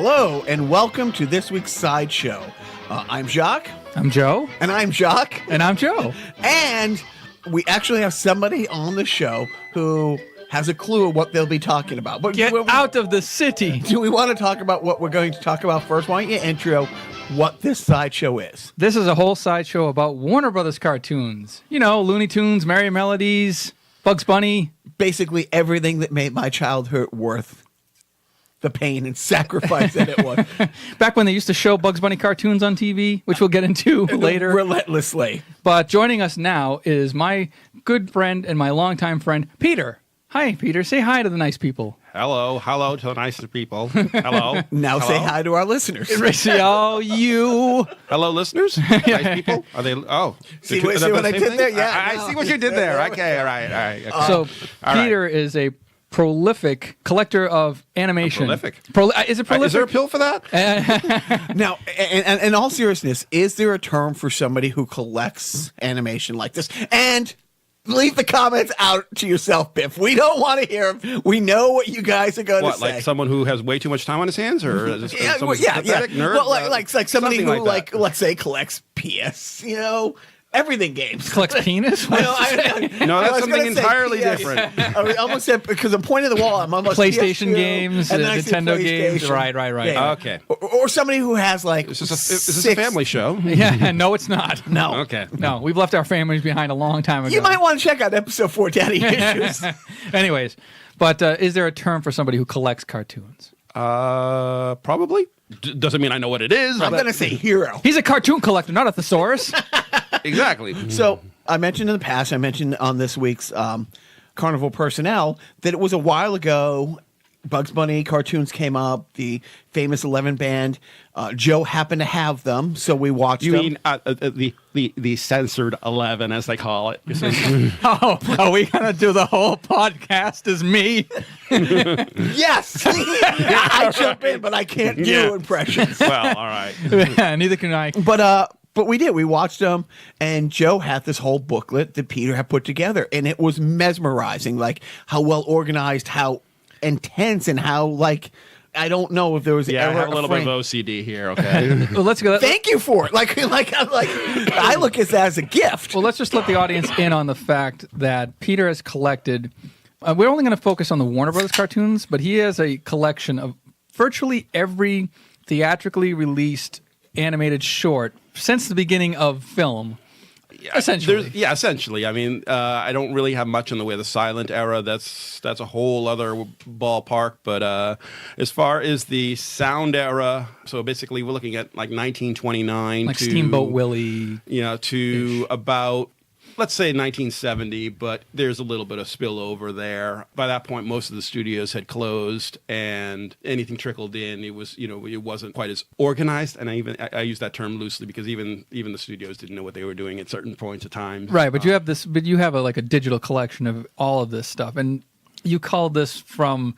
Hello, and welcome to this week's Sideshow. I'm Jacques. I'm Joe. And I'm Jacques. And I'm Joe. And we actually have somebody on the show who has a clue of what they'll be talking about. But Get out of the city. Do we want to talk about what we're going to talk about first? Why don't you intro what this Sideshow is? This is a whole sideshow about Warner Brothers cartoons. You know, Looney Tunes, Merrie Melodies, Bugs Bunny. Basically everything that made my childhood worth the pain and sacrifice that it was. Back when they used to show Bugs Bunny cartoons on TV, which we'll get into later. Relentlessly. But joining us now is my good friend and my longtime friend, Peter. Hi, Peter. Say hi to the nice people. Hello to the nice people. Hello. Now Hello? say hi to our listeners. Oh, you. Hello, listeners. Nice people. Are they? Oh, See what I did there? Yeah, I see what you did there. Okay, all right. Okay. So Peter is a prolific collector of animation. Prolific. Is it prolific? Is there a pill for that? Now, and in all seriousness, is there a term for somebody who collects animation like this? And leave the comments out to yourself, Biff. We don't want to hear them. We know what you guys are going to say. Like someone who has way too much time on his hands, or is this yeah. nerd? Well, like somebody who like let's say collects PS, everything games. Collects penis? No, that's something entirely different. I almost said, because I'm pointing to the wall. I'm almost PlayStation PS2, games, and then I said Nintendo games. PlayStation. Right. Yeah. Okay. Or somebody who has like. Is this a family show? Yeah, no, it's not. No. Okay. No, we've left our families behind a long time ago. You might want to check out episode 4, Daddy Issues. Anyways, but is there a term for somebody who collects cartoons? Probably. Doesn't mean I know what it is. I'm going to say hero. He's a cartoon collector, not a thesaurus. Exactly. So I mentioned in the past, I mentioned on this week's Carnival Personnel that it was a while ago. Bugs Bunny cartoons came up. The famous 11 band. Joe happened to have them, so we watched them. You mean the Censored 11, as they call it? Oh, are we going to do the whole podcast as me? Yes. I jump in, but I can't do impressions. Well, all right. Neither can I. But we did. We watched them, and Joe had this whole booklet that Peter had put together, and it was mesmerizing, like how well organized, how intense, and how I don't know if there was ever I have a little bit of OCD here. Okay. Well, let's go. Thank you for it. I look at that as a gift. Well, let's just let the audience in on the fact that Peter has collected. We're only going to focus on the Warner Brothers cartoons, but he has a collection of virtually every theatrically released animated short since the beginning of film. Essentially. Essentially. I mean, I don't really have much in the way of the silent era. That's a whole other ballpark. But as far as the sound era, so basically we're looking at like 1929 like to Steamboat Willie. To about, let's say 1970, but there's a little bit of spillover there. By that point, most of the studios had closed, and anything trickled in. It was, it wasn't quite as organized. And I use that term loosely because even the studios didn't know what they were doing at certain points of time. Right, but you have this. But you have a digital collection of all of this stuff, and you called this from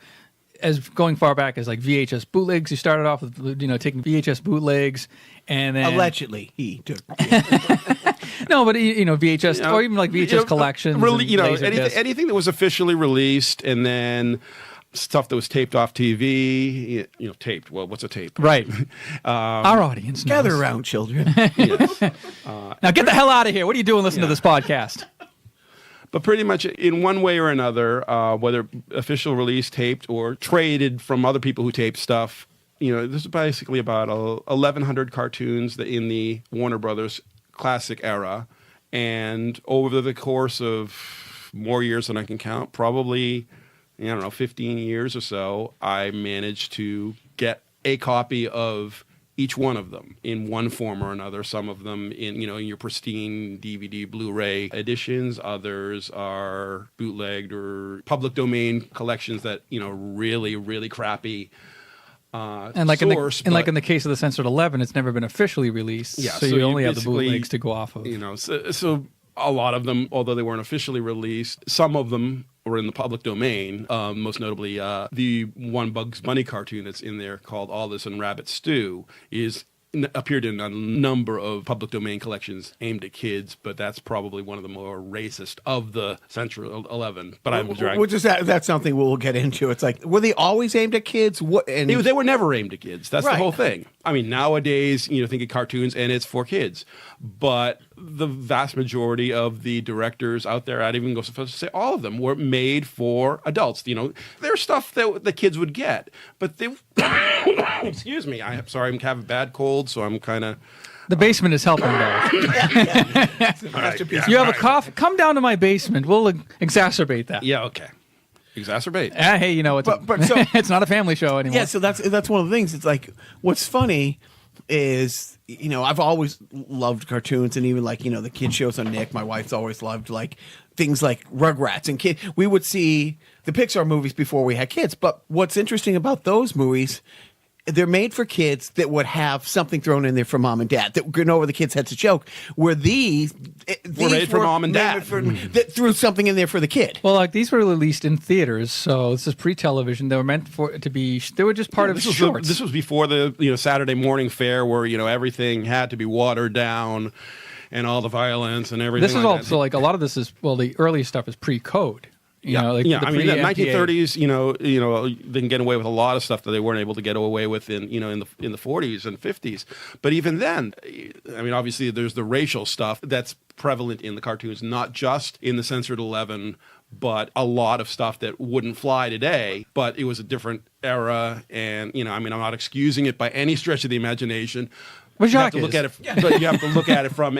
as going far back as like VHS bootlegs. You started off with taking VHS bootlegs, and then allegedly he took. No, but VHS or even like VHS collections. Anything that was officially released, and then stuff that was taped off TV. Taped. Well, what's a tape? Right. Our audience knows. Gather around, children. Yes. Now get the hell out of here. What are you doing listening to this podcast? But pretty much in one way or another, whether official release, taped, or traded from other people who taped stuff, this is basically about 1,100 cartoons in the Warner Brothers classic era. And over the course of more years than I can count, probably, 15 years or so, I managed to get a copy of each one of them in one form or another. Some of them in your pristine DVD, Blu-ray editions. Others are bootlegged or public domain collections that, really, really crappy and like source. In the case of the Censored 11, it's never been officially released. Yeah, so you only have the bootlegs to go off of. So a lot of them, although they weren't officially released, some of them were in the public domain. Most notably, the one Bugs Bunny cartoon that's in there called All This and Rabbit Stew is appeared in a number of public domain collections aimed at kids, but that's probably one of the more racist of the Censored 11. But I'm dragging. Which is that's something we'll get into. It's like, were they always aimed at kids? What? And They were never aimed at kids. That's Right. the whole thing. I mean, nowadays, think of cartoons and it's for kids. But the vast majority of the directors out there, I'd even go so far as to say all of them, were made for adults. There's stuff that the kids would get, but they... Excuse me. I'm sorry, I'm having a bad cold, so I'm kind of... The basement is helping, though. Masterpiece. You have a cough? Come down to my basement. We'll exacerbate that. Yeah, okay. Exacerbate. Hey, it's so- it's not a family show anymore. Yeah, so that's one of the things. It's like, what's funny is, I've always loved cartoons, and even like, the kid shows on Nick. My wife's always loved like things like Rugrats and kid. We would see the Pixar movies before we had kids. But what's interesting about those movies, they're made for kids that would have something thrown in there for mom and dad that would go over the kids' heads to joke. Where these were made for mom and dad. That threw something in there for the kid. Well, like these were released in theaters, so this is pre-television. They were meant to be. They were just part of shorts. This was before the Saturday morning fare, where everything had to be watered down, and all the violence and everything. This is like also that. like a lot of this is the early stuff is pre-code. Yeah, I mean, the 1930s, they can get away with a lot of stuff that they weren't able to get away with in the 40s and 50s. But even then, I mean, obviously there's the racial stuff that's prevalent in the cartoons, not just in the Censored 11, but a lot of stuff that wouldn't fly today. But it was a different era, and I'm not excusing it by any stretch of the imagination. Well, You have to Jacques look at it, but you have to look at it from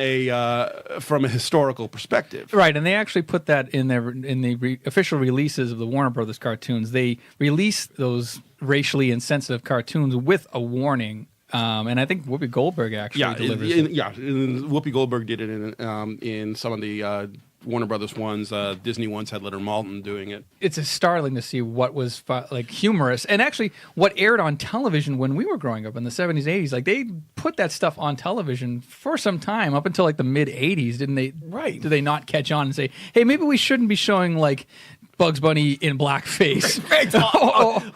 a historical perspective. Right, and they actually put that in the official releases of the Warner Brothers cartoons. They release those racially insensitive cartoons with a warning, and I think Whoopi Goldberg actually delivers it. Whoopi Goldberg did it in some of the Warner Brothers ones. Disney ones had Leonard Maltin doing it. It's startling to see what was like humorous, and actually what aired on television when we were growing up in the 70s, 80s. Like they put that stuff on television for some time up until like the mid 80s, didn't they? Right. Did they not catch on and say, "Hey, maybe we shouldn't be showing like Bugs Bunny in blackface Right.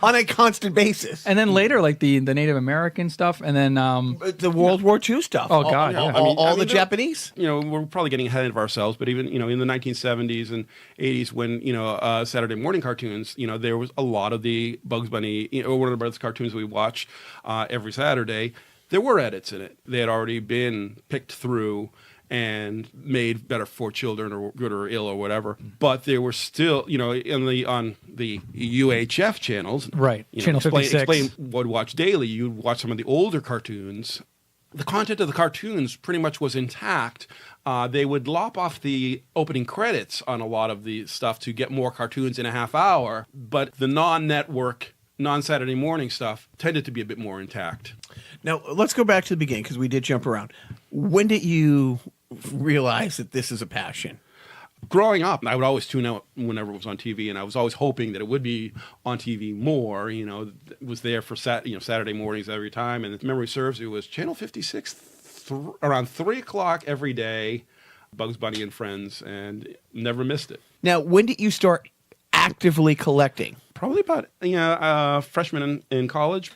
on a constant basis. And then later, like the Native American stuff, and then The World War II stuff. Oh, God, yeah. All the Japanese. We're probably getting ahead of ourselves, but even in the 1970s and 80s, when Saturday morning cartoons, there was a lot of the Bugs Bunny, Warner Brothers cartoons we watch every Saturday. There were edits in it. They had already been picked through and made better for children, or good or ill or whatever. But there were still, on the UHF channels, Right, Channel 56. Explain what you watch daily. You'd watch some of the older cartoons. The content of the cartoons pretty much was intact. They would lop off the opening credits on a lot of the stuff to get more cartoons in a half hour. But the non-network, non-Saturday morning stuff tended to be a bit more intact. Now, let's go back to the beginning, because we did jump around. When did you realize that this is a passion? Growing up, I would always tune out whenever it was on TV, and I was always hoping that it would be on TV more. It was there for Saturday mornings every time, and if memory serves, it was Channel 56 around 3 o'clock every day, Bugs Bunny and Friends, and never missed it. Now, when did you start actively collecting? Probably about freshman in college,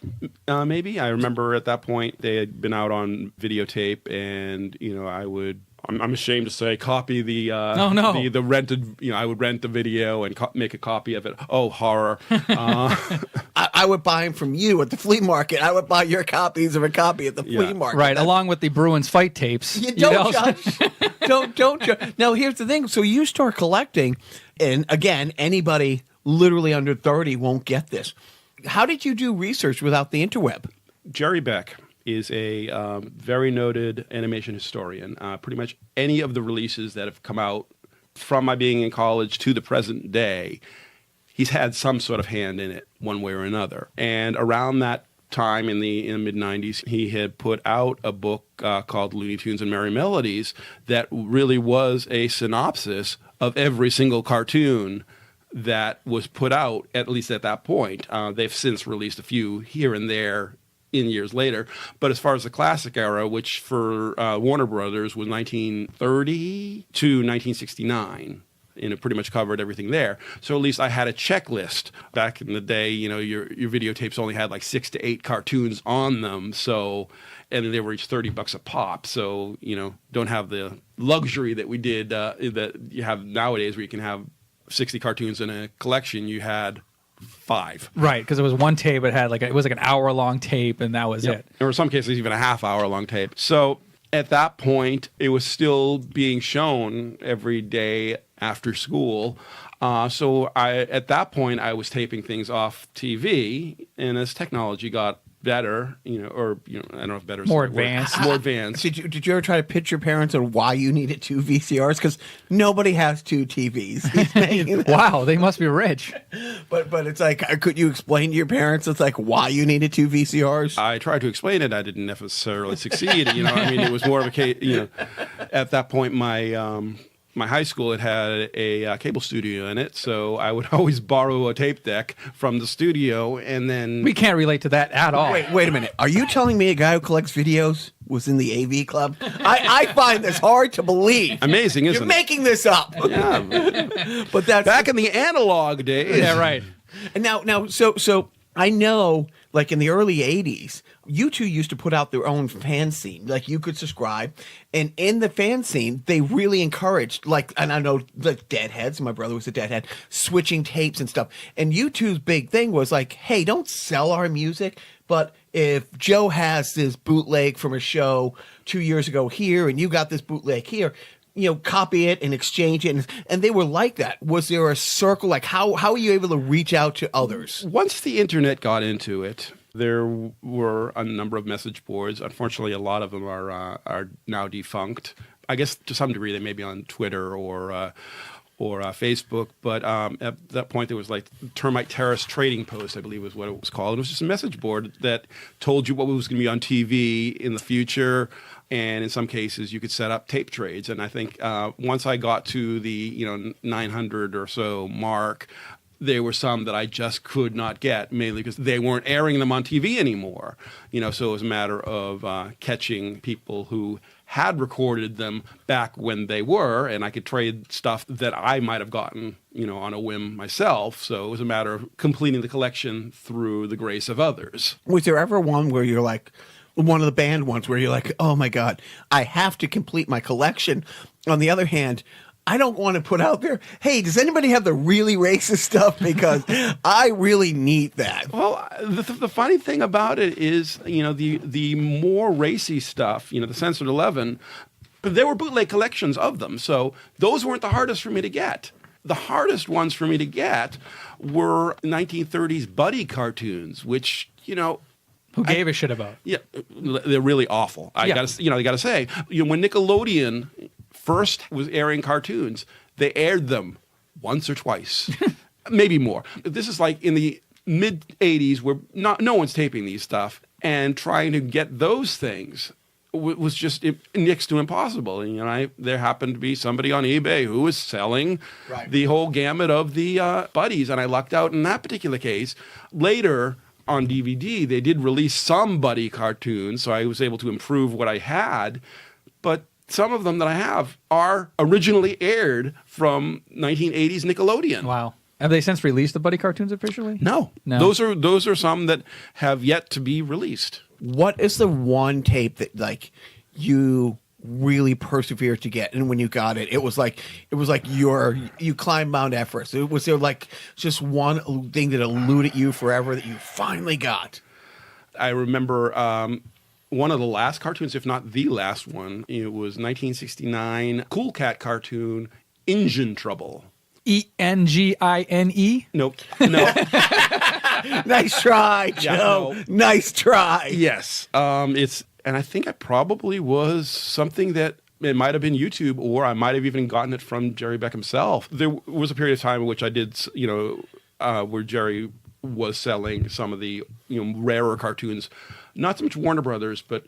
maybe. I remember at that point they had been out on videotape, and I would. I'm ashamed to say, copy the the rented. I would rent the video and make a copy of it. Oh, horror! I would buy them from you at the flea market. I would buy your copies of a copy at the flea market. Right, along with the Bruins fight tapes. You don't judge. don't judge. Now, here's the thing. So you start collecting, and again, anybody literally under 30 won't get this. How did you do research without the interweb? Jerry Beck is a very noted animation historian. Pretty much any of the releases that have come out from my being in college to the present day, he's had some sort of hand in it one way or another. And around that time in the mid-90s, he had put out a book called Looney Tunes and Merrie Melodies that really was a synopsis of every single cartoon that was put out, at least at that point. They've since released a few here and there in years later. But as far as the classic era, which for Warner Brothers was 1930 to 1969, and it pretty much covered everything there. So at least I had a checklist. Back in the day, your videotapes only had like 6 to 8 cartoons on them. So, and they were each $30 a pop. So, don't have the luxury that we did, that you have nowadays where you can have 60 cartoons in a collection. You had 5. Right, because it was one tape. It was like an hour-long tape, and that was it. Or in some cases, even a half-hour-long tape. So at that point, it was still being shown every day after school. So at that point, I was taping things off TV, and as technology got better, I don't know if better is More the word. advanced. More advanced. Did you ever try to pitch your parents on why you needed 2 VCRs? Because nobody has 2 TVs. He's making that. Wow, they must be rich. But it's like, could you explain to your parents it's like why you needed 2 VCRs? I tried to explain it. I didn't necessarily succeed. It was more of a case. At that point, my high school had a cable studio in it, so I would always borrow a tape deck from the studio, and then We can't relate to that at all. Wait a minute. Are you telling me a guy who collects videos was in the AV club? I find this hard to believe. amazing, isn't You're it? making this up. Yeah, But that's back in the analog days. Yeah, right. And now, so I know, like in the early '80s, U2 used to put out their own fan scene. Like you could subscribe, and in the fan scene, they really encouraged, and I know the Deadheads. My brother was a Deadhead, switching tapes and stuff. And U2's big thing was like, hey, don't sell our music, but if Joe has this bootleg from a show 2 years ago here, and you got this bootleg here, copy it and exchange it. And they were like that. Was there a circle? Like, how are you able to reach out to others? Once the internet got into it, there were a number of message boards. Unfortunately, a lot of them are now defunct. I guess to some degree they may be on Twitter or Facebook. But at that point, there was like Termite Terrace Trading Post, I believe was what it was called. It was just a message board that told you what was going to be on TV in the future. And in some cases, you could set up tape trades. And I think once I got to the 900 or so mark, there were some that I just could not get, mainly because they weren't airing them on TV anymore. So it was a matter of catching people who had recorded them back when they were, and I could trade stuff that I might have gotten, on a whim myself. So it was a matter of completing the collection through the grace of others. Was there ever one where you're like, one of the band ones where you're like, oh my God, I have to complete my collection? On the other hand, I don't want to put out there, hey, does anybody have the really racist stuff? Because I really need that. Well, the funny thing about it is, the more racy stuff, the Censored 11, there were bootleg collections of them. So those weren't the hardest for me to get. The hardest ones for me to get were 1930s buddy cartoons, which, Who gave a shit about? Yeah, they're really awful. I gotta say, when Nickelodeon first was airing cartoons, they aired them once or twice, maybe more. This is like in the mid '80s, where no one's taping these stuff, and trying to get those things was just next to impossible. And there happened to be somebody on eBay who was selling the whole gamut of the buddies, and I lucked out in that particular case. Later, on DVD, they did release some buddy cartoons, so I was able to improve what I had. But some of them that I have are originally aired from 1980s Nickelodeon. Wow. Have they since released the buddy cartoons officially? No. Those are some that have yet to be released. What is the one tape that you really persevered to get, and when you got it, it was like you climbed Mount Everest? Was there like just one thing that eluded you forever that you finally got? I remember one of the last cartoons, if not the last one. It was 1969 Cool Cat cartoon, Engine Trouble. ENGINE? Nope. No. Nice try, Joe. Yeah, no. Nice try. Yes. And I think it probably was something that it might have been YouTube, or I might have even gotten it from Jerry Beck himself. There was a period of time in which I did, where Jerry was selling some of the, rarer cartoons, not so much Warner Brothers, but,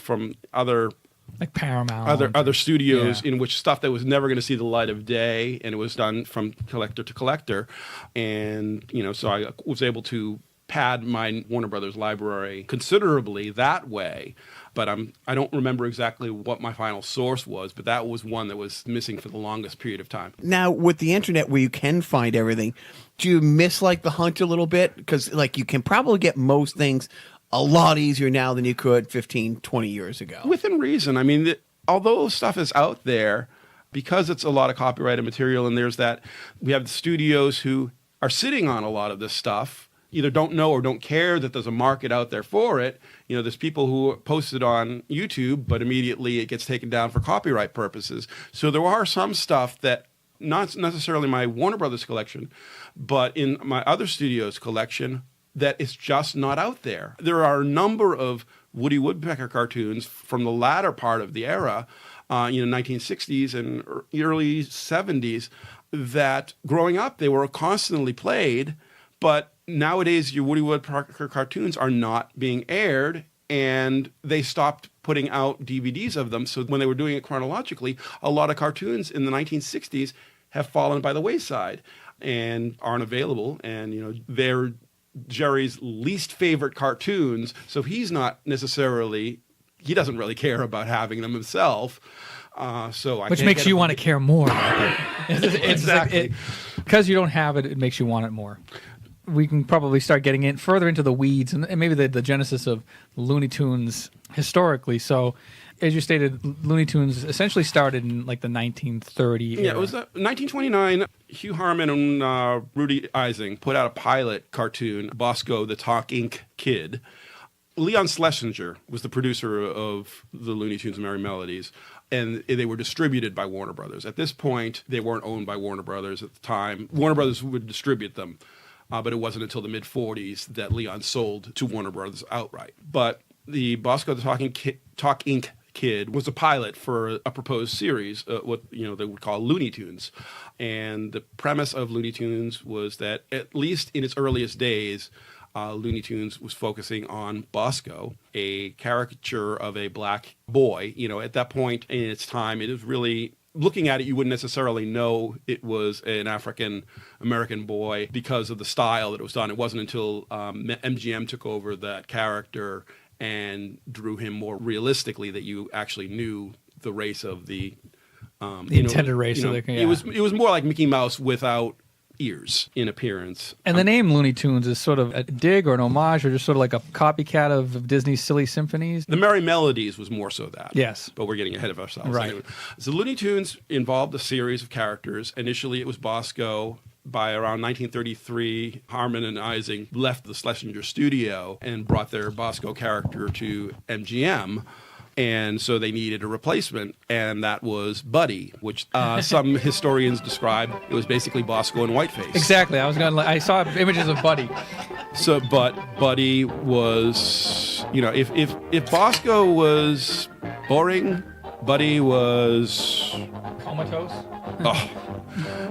from other Like Paramount. Other studios, in which stuff that was never going to see the light of day, and it was done from collector to collector. And, so I was able to pad my Warner Brothers library considerably that way. But I don't remember exactly what my final source was, but that was one that was missing for the longest period of time. Now, with the internet where you can find everything, do you miss like the hunt a little bit? Because like you can probably get most things a lot easier now than you could 15, 20 years ago. Within reason. I mean, although stuff is out there, because it's a lot of copyrighted material, and we have the studios who are sitting on a lot of this stuff, either don't know or don't care that there's a market out there for it. There's people who post it on YouTube, but immediately it gets taken down for copyright purposes. So there are some stuff that, not necessarily my Warner Brothers collection, but in my other studios collection, that is just not out there. There are a number of Woody Woodpecker cartoons from the latter part of the era, 1960s and early 70s, that growing up, they were constantly played, but nowadays, your Woody Woodpecker cartoons are not being aired, and they stopped putting out DVDs of them. So when they were doing it chronologically, a lot of cartoons in the 1960s have fallen by the wayside and aren't available. And, they're Jerry's least favorite cartoons, so he doesn't really care about having them himself. Which makes you want to care more. Exactly. Because you don't have it, it makes you want it more. We can probably start getting further into the weeds and maybe the genesis of Looney Tunes historically. So, as you stated, Looney Tunes essentially started in like the 1930s. Yeah, it was 1929. Hugh Harman and Rudy Eising put out a pilot cartoon, Bosco the Talk Ink Kid. Leon Schlesinger was the producer of the Looney Tunes and Merrie Melodies, and they were distributed by Warner Brothers. At this point, they weren't owned by Warner Brothers at the time. Warner Brothers would distribute them. But it wasn't until the mid-'40s that Leon sold to Warner Brothers outright. But the Bosco the Talk Ink Kid was a pilot for a proposed series, what they would call Looney Tunes. And the premise of Looney Tunes was that, at least in its earliest days, Looney Tunes was focusing on Bosco, a caricature of a black boy. At that point in its time, it was really... Looking at it, you wouldn't necessarily know it was an African-American boy because of the style that it was done. It wasn't until MGM took over that character and drew him more realistically that you actually knew the race of the intended race. Yeah. It was more like Mickey Mouse without ears in appearance. And the name Looney Tunes is sort of a dig or an homage or just sort of like a copycat of Disney's Silly Symphonies. The Merrie Melodies was more so that. Yes. But we're getting ahead of ourselves. Right. Anyway. So Looney Tunes involved a series of characters. Initially, it was Bosco. By around 1933, Harman and Eising left the Schlesinger studio and brought their Bosco character to MGM. And so they needed a replacement, and that was Buddy, which some historians describe it was basically Bosco and Whiteface. Exactly. I saw images of Buddy. So, but Buddy was, if Bosco was boring, Buddy was comatose.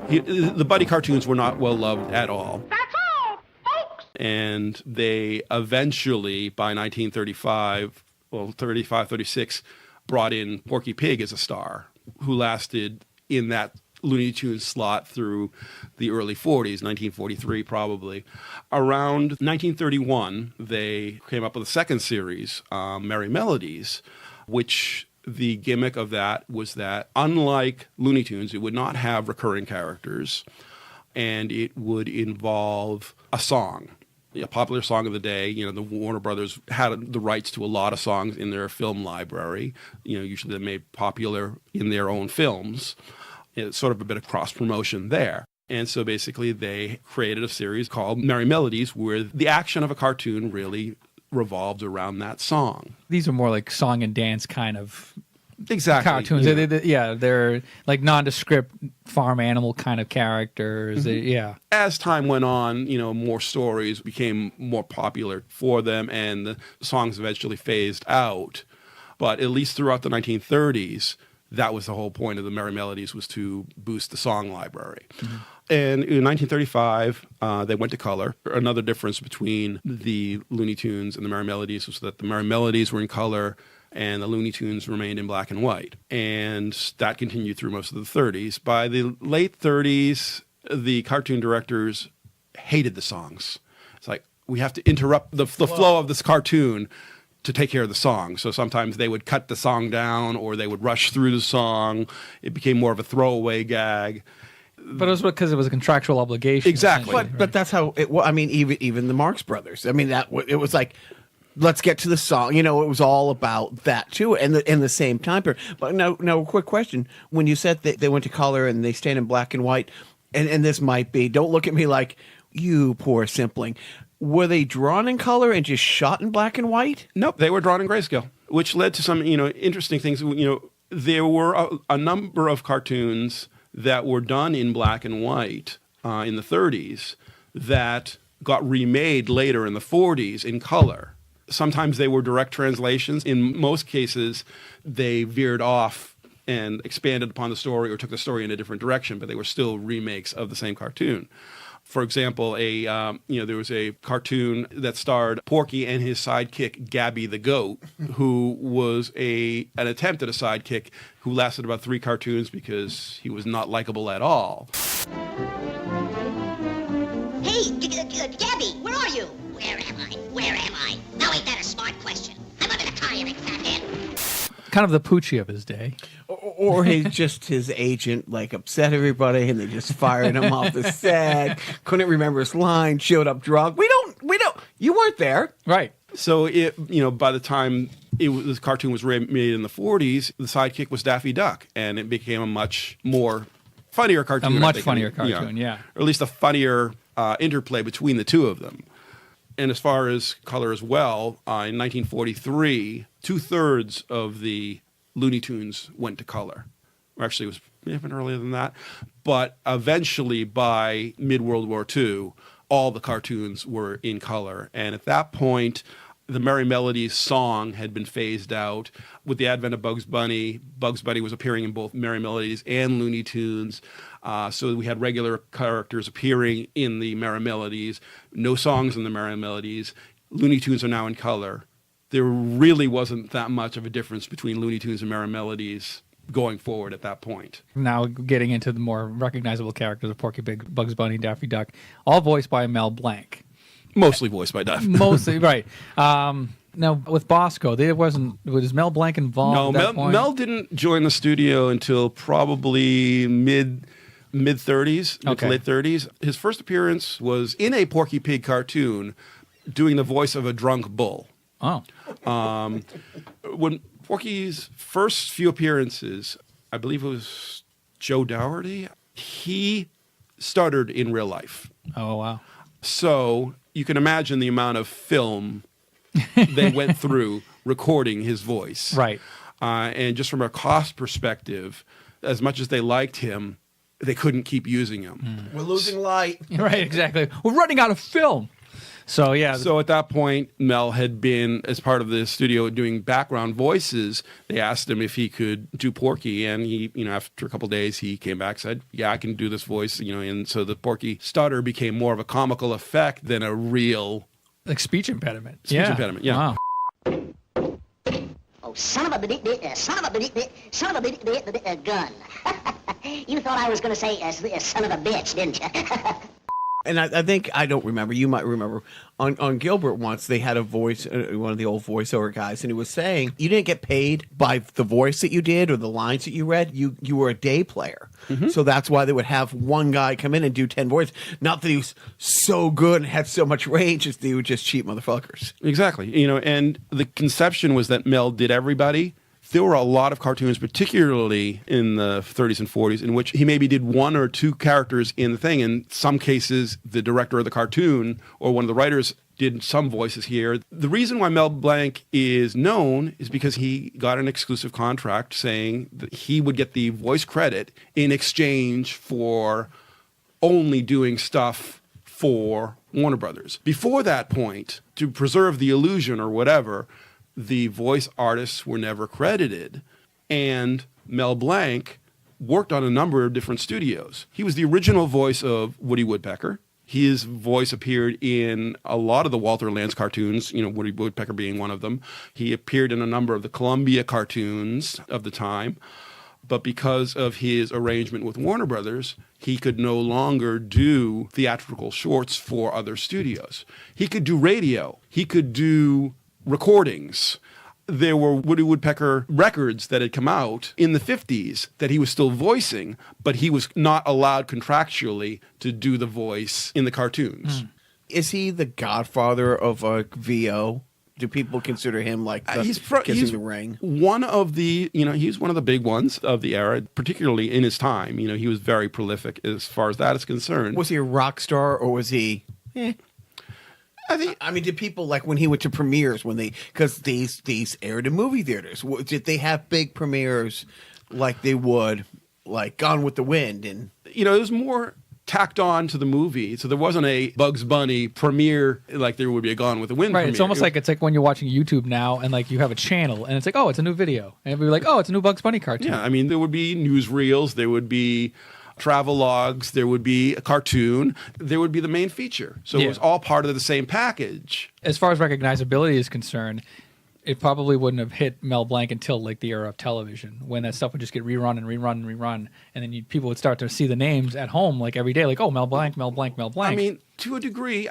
The Buddy cartoons were not well loved at all. That's all, folks. And they eventually, by 1935. 36, brought in Porky Pig as a star, who lasted in that Looney Tunes slot through the early 40s, 1943 probably. Around 1931, they came up with a second series, Merrie Melodies, which the gimmick of that was that, unlike Looney Tunes, it would not have recurring characters, and it would involve a song. A popular song of the day. The Warner Brothers had the rights to a lot of songs in their film library. Usually they're made popular in their own films. It's sort of a bit of cross-promotion there. And so basically they created a series called Merrie Melodies, where the action of a cartoon really revolved around that song. These are more like song and dance kind of cartoons. They're like nondescript farm animal kind of characters. Mm-hmm. As time went on, more stories became more popular for them, and the songs eventually phased out. But at least throughout the 1930s, that was the whole point of the Merrie Melodies, was to boost the song library. Mm-hmm. And in 1935, they went to color. Another difference between the Looney Tunes and the Merrie Melodies was that the Merrie Melodies were in color, and the Looney Tunes remained in black and white. And that continued through most of the 30s. By the late 30s, the cartoon directors hated the songs. It's like, we have to interrupt the flow of this cartoon to take care of the song. So sometimes they would cut the song down or they would rush through the song. It became more of a throwaway gag. But it was because it was a contractual obligation. Exactly. But that's how it was. I mean, even the Marx Brothers. I mean, it was like, let's get to the song. You know, it was all about that too, and the same time period. But now, quick question: when you said that they went to color and they stand in black and white, and this might be, don't look at me like you poor simpling. Were they drawn in color and just shot in black and white? Nope, they were drawn in grayscale, which led to some interesting things. There were a number of cartoons that were done in black and white in the 30s that got remade later in the 40s in color. Sometimes they were direct translations. In most cases, they veered off and expanded upon the story or took the story in a different direction, but they were still remakes of the same cartoon. For example, there was a cartoon that starred Porky and his sidekick Gabby the Goat, who was an attempt at a sidekick who lasted about 3 cartoons because he was not likable at all. Hey, Gabby, where are you? Where am I? Where am I? Now ain't that a smart question? I'm under the car, you fathead. Kind of the Poochie of his day. Or his agent, like, upset everybody, and they just fired him off the set. Couldn't remember his line. Showed up drunk. We don't. You weren't there, right? So by the time this cartoon was made in the 40s, the sidekick was Daffy Duck, and it became a much more funnier cartoon. A much funnier cartoon, yeah. Or at least a funnier interplay between the two of them. And as far as color as well, in 1943, 2/3 of the Looney Tunes went to color. Or actually, it was even earlier than that. But eventually, by mid-World War II, all the cartoons were in color. And at that point, the Merrie Melodies song had been phased out. With the advent of Bugs Bunny was appearing in both Merrie Melodies and Looney Tunes. So we had regular characters appearing in the Merrie Melodies, no songs in the Merrie Melodies. Looney Tunes are now in color. There really wasn't that much of a difference between Looney Tunes and Merrie Melodies going forward at that point. Now getting into the more recognizable characters of Porky Pig, Bugs Bunny, Daffy Duck, all voiced by Mel Blanc. Mostly voiced by Daffy. Mostly, right. Now, with Bosco, was Mel Blanc involved at that point? Mel didn't join the studio until probably mid-30s, mid to late 30s. His first appearance was in a Porky Pig cartoon doing the voice of a drunk bull. Oh. When Porky's first few appearances, I believe it was Joe Dougherty, he stuttered in real life. Oh, wow. So you can imagine the amount of film they went through recording his voice. Right. And just from a cost perspective, as much as they liked him, they couldn't keep using him. We're losing light. Right, exactly. We're running out of film. So, yeah. So at that point, Mel had been, as part of the studio, doing background voices. They asked him if he could do Porky, and he, after a couple of days, he came back and said, yeah, I can do this voice, and so the Porky stutter became more of a comical effect than a real... Like speech impediment. Speech impediment, yeah. Wow. Oh, son of a gun. You thought I was going to say son of a bitch, didn't you? And I think, I don't remember, you might remember, on Gilbert once, they had a voice, one of the old voiceover guys, and he was saying, you didn't get paid by the voice that you did or the lines that you read, you were a day player. Mm-hmm. So that's why they would have one guy come in and do 10 voices. Not that he was so good and had so much range, as they were just cheap motherfuckers. Exactly. And the conception was that Mel did everybody. There were a lot of cartoons, particularly in the 30s and 40s, in which he maybe did 1 or 2 characters in the thing. In some cases, the director of the cartoon or one of the writers did some voices here. The reason why Mel Blanc is known is because he got an exclusive contract saying that he would get the voice credit in exchange for only doing stuff for Warner Brothers. Before that point, to preserve the illusion or whatever, the voice artists were never credited, and Mel Blanc worked on a number of different studios. He was the original voice of Woody Woodpecker. His voice appeared in a lot of the Walter Lantz cartoons, Woody Woodpecker being one of them. He appeared in a number of the Columbia cartoons of the time. But because of his arrangement with Warner Brothers, he could no longer do theatrical shorts for other studios. He could do radio. He could do recordings. There were Woody Woodpecker records that had come out in the 50s that he was still voicing, but he was not allowed contractually to do the voice in the cartoons. Is he the godfather of VO? Do people consider him like the kissing the ring? One of the, he's one of the big ones of the era, particularly in his time. He was very prolific as far as that is concerned. Was he a rock star or was he? I mean, did people like when he went to premieres because these aired in movie theaters? Did they have big premieres like they would, like Gone with the Wind? And it was more tacked on to the movie, so there wasn't a Bugs Bunny premiere like there would be a Gone with the Wind premiere. It's almost like when you're watching YouTube now and like you have a channel and it's like, oh, it's a new video, and we're like, oh, it's a new Bugs Bunny cartoon. Yeah, I mean, there would be newsreels, there would be travel logs, there would be a cartoon, there would be the main feature. So it was all part of the same package. As far as recognizability is concerned, it probably wouldn't have hit Mel Blanc until like the era of television, when that stuff would just get rerun and rerun and rerun, and then people would start to see the names at home like every day, like, oh, Mel Blanc, Mel Blanc, Mel Blanc. I mean, to a degree,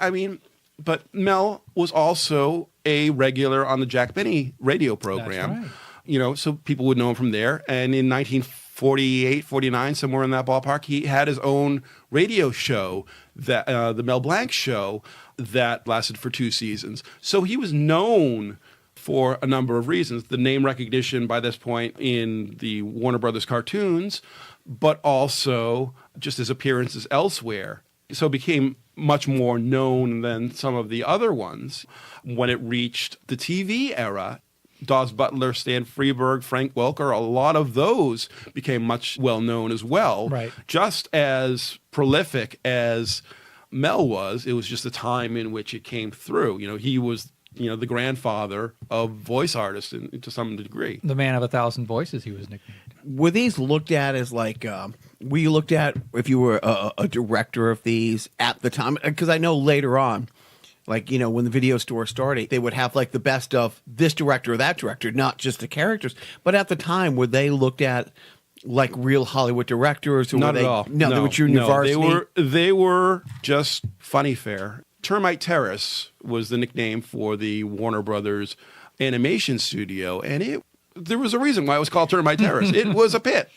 but Mel was also a regular on the Jack Benny radio program. That's right. So people would know him from there. And in 1948, 49, somewhere in that ballpark, he had his own radio show, that the Mel Blanc show, that lasted for 2 seasons. So he was known for a number of reasons. The name recognition by this point in the Warner Brothers cartoons, but also just his appearances elsewhere. So it became much more known than some of the other ones. When it reached the TV era, Dawes Butler, Stan Freberg, Frank Welker, a lot of those became much well known as well. Right. Just as prolific as Mel was, it was just the time in which it came through. He was the grandfather of voice artists to some degree. The man of 1,000 voices, he was nicknamed. Were these looked at as like, were you looked at if you were a director of these at the time? Because I know later on, like, when the video store started, they would have like the best of this director or that director, not just the characters. But at the time, were they looked at like real Hollywood directors? Or Not were at all. No, they were junior varsity? They were just funny fare. Termite Terrace was the nickname for the Warner Brothers animation studio, and there was a reason why it was called Termite Terrace. It was a pit.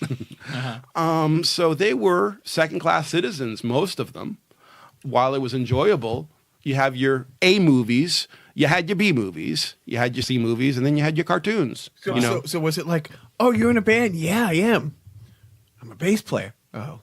So they were second-class citizens, most of them. While it was enjoyable, you have your A movies, you had your B movies, you had your C movies, and then you had your cartoons. So was it like, oh, you're in a band? Yeah, I am. I'm a bass player. Oh.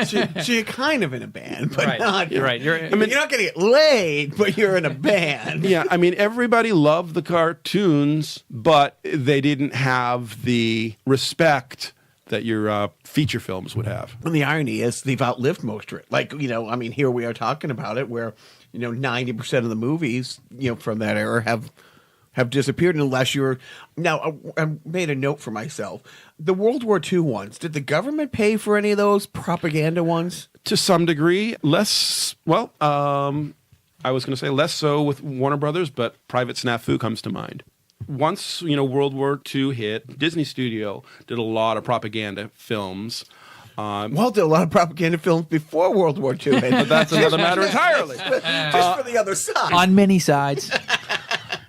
So you're kind of in a band, but not. You're right. You're not going to get laid, but you're in a band. Yeah, everybody loved the cartoons, but they didn't have the respect that your feature films would have. And the irony is they've outlived most of it. Like, here we are talking about it where, 90% of the movies, from that era have disappeared unless you're... Now, I made a note for myself. The World War II ones, did the government pay for any of those propaganda ones? To some degree. Less, I was going to say less so with Warner Brothers, but Private SNAFU comes to mind. Once, World War II hit, Disney Studio did a lot of propaganda films. Walt did a lot of propaganda films before World War II hit. But that's another matter entirely. Just for the other side. On many sides.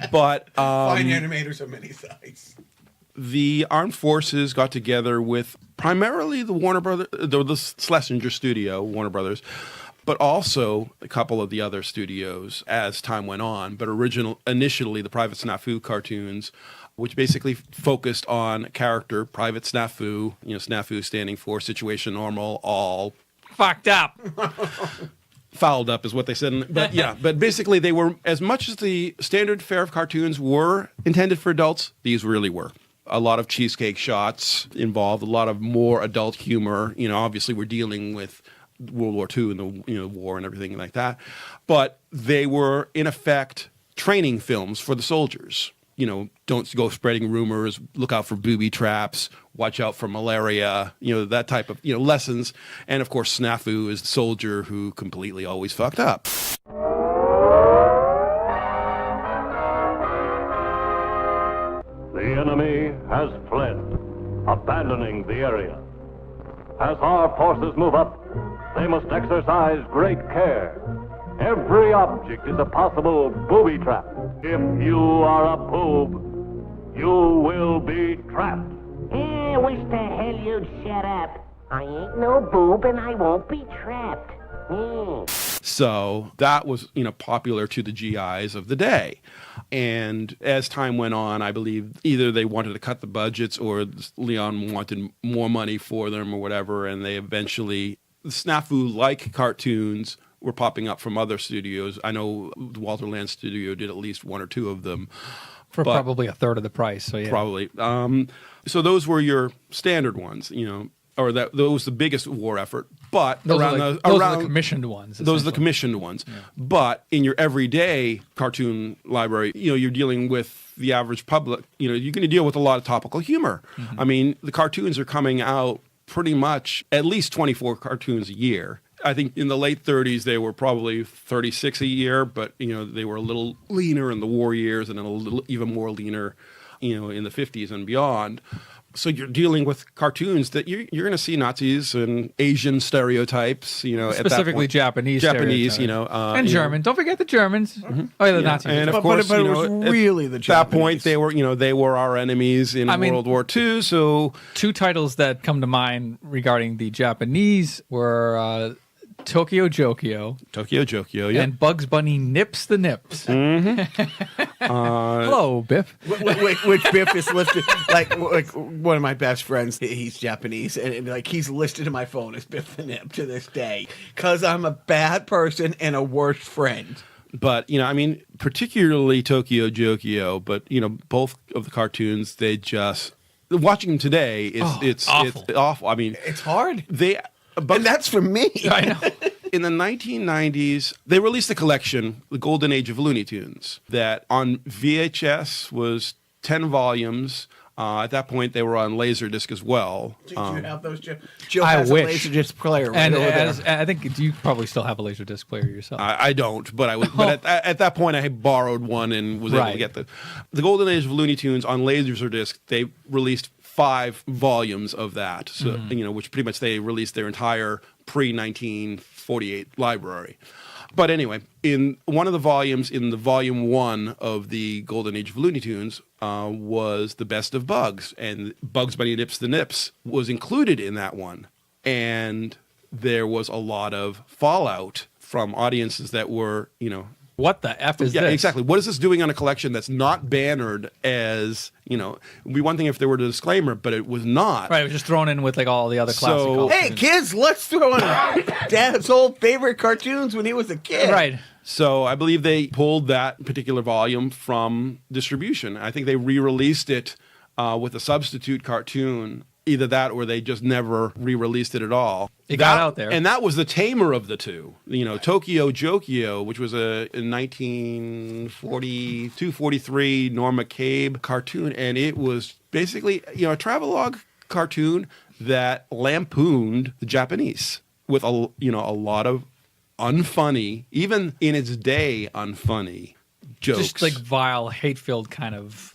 But fine animators on many sides. The armed forces got together with primarily the Warner Brothers, the Schlesinger studio, Warner Brothers, but also a couple of the other studios as time went on. But initially, the Private SNAFU cartoons, which basically focused on character, Private SNAFU, SNAFU standing for Situation Normal, All Fucked Up. Fouled up is what they said. But basically they were, as much as the standard fare of cartoons were intended for adults, these really were. A lot of cheesecake shots involved, a lot of more adult humor. Obviously we're dealing with World War II and the war and everything like that. But they were, in effect, training films for the soldiers. Don't go spreading rumors, look out for booby traps, watch out for malaria, that type of, lessons. And of course, SNAFU is the soldier who completely always fucked up. The enemy has fled. A abandoning the area. As our forces move up, they must exercise great care. Every object is a possible booby trap. If you are a boob, you will be trapped. Wish the hell you'd shut up. I ain't no boob and I won't be trapped. So that was, popular to the GIs of the day. And as time went on, I believe either they wanted to cut the budgets or Leon wanted more money for them or whatever, and they eventually, SNAFU-like cartoons were popping up from other studios. I know the Walter Land studio did at least one or two of them. For probably a third of the price, so yeah. Probably. So those were your standard ones, or that was the biggest war effort. But those are the commissioned ones. Those are the commissioned ones. Yeah. But in your everyday cartoon library, you're dealing with the average public. You're going to deal with a lot of topical humor. Mm-hmm. I mean, the cartoons are coming out pretty much at least 24 cartoons a year. I think in the late 30s, they were probably 36 a year, but, they were a little leaner in the war years and a little even more leaner, in the 50s and beyond. So you're dealing with cartoons that you're going to see Nazis and Asian stereotypes, specifically at that point. Japanese, and German. Don't forget the Germans. Mm-hmm. Oh, yeah, the Nazis. And of course, but it was really the Japanese. At that point, they were our enemies in World War II. So two titles that come to mind regarding the Japanese were Tokyo Jokio, yeah. And Bugs Bunny Nips the Nips. Mm-hmm. Hello, Biff. Which Biff is listed like one of my best friends. He's Japanese, and he's listed in my phone as Biff the Nip to this day because I'm a bad person and a worse friend. But particularly Tokyo Jokio, but both of the cartoons, they just watching them today it's awful. It's awful. I mean, it's hard. And that's for me. I know. In the 1990s, they released a collection, The Golden Age of Looney Tunes, that on VHS was 10 volumes. At that point, they were on Laserdisc as well. Do you have those, Joe? Joe I has wish. a Laserdisc player right over there. I think you probably still have a Laserdisc player yourself. I don't, but I was. But at that point, I had borrowed one and was able to get the Golden Age of Looney Tunes on Laserdisc. They released 5 volumes of that, so which pretty much they released their entire pre-1948 library. But anyway, in one of the volumes, in the volume 1 of the Golden Age of Looney Tunes, was the Best of Bugs, and Bugs Bunny Nips the Nips was included in that one, and there was a lot of fallout from audiences that were, what the F is this? Yeah, exactly. What is this doing on a collection that's not bannered as, it'd be one thing if there were a disclaimer, but it was not. Right, it was just thrown in with all the other classic cartoons. Hey, kids, let's throw in Dad's old favorite cartoons when he was a kid. Right. So I believe they pulled that particular volume from distribution. I think they re-released it with a substitute cartoon. Either that or they just never re-released it at all. It got out there. And that was the tamer of the two. Tokyo Jokio, which was a 1942-43 Norma Cabe cartoon. And it was basically, a travelogue cartoon that lampooned the Japanese with a lot of unfunny, even in its day, unfunny jokes. Just vile, hate-filled kind of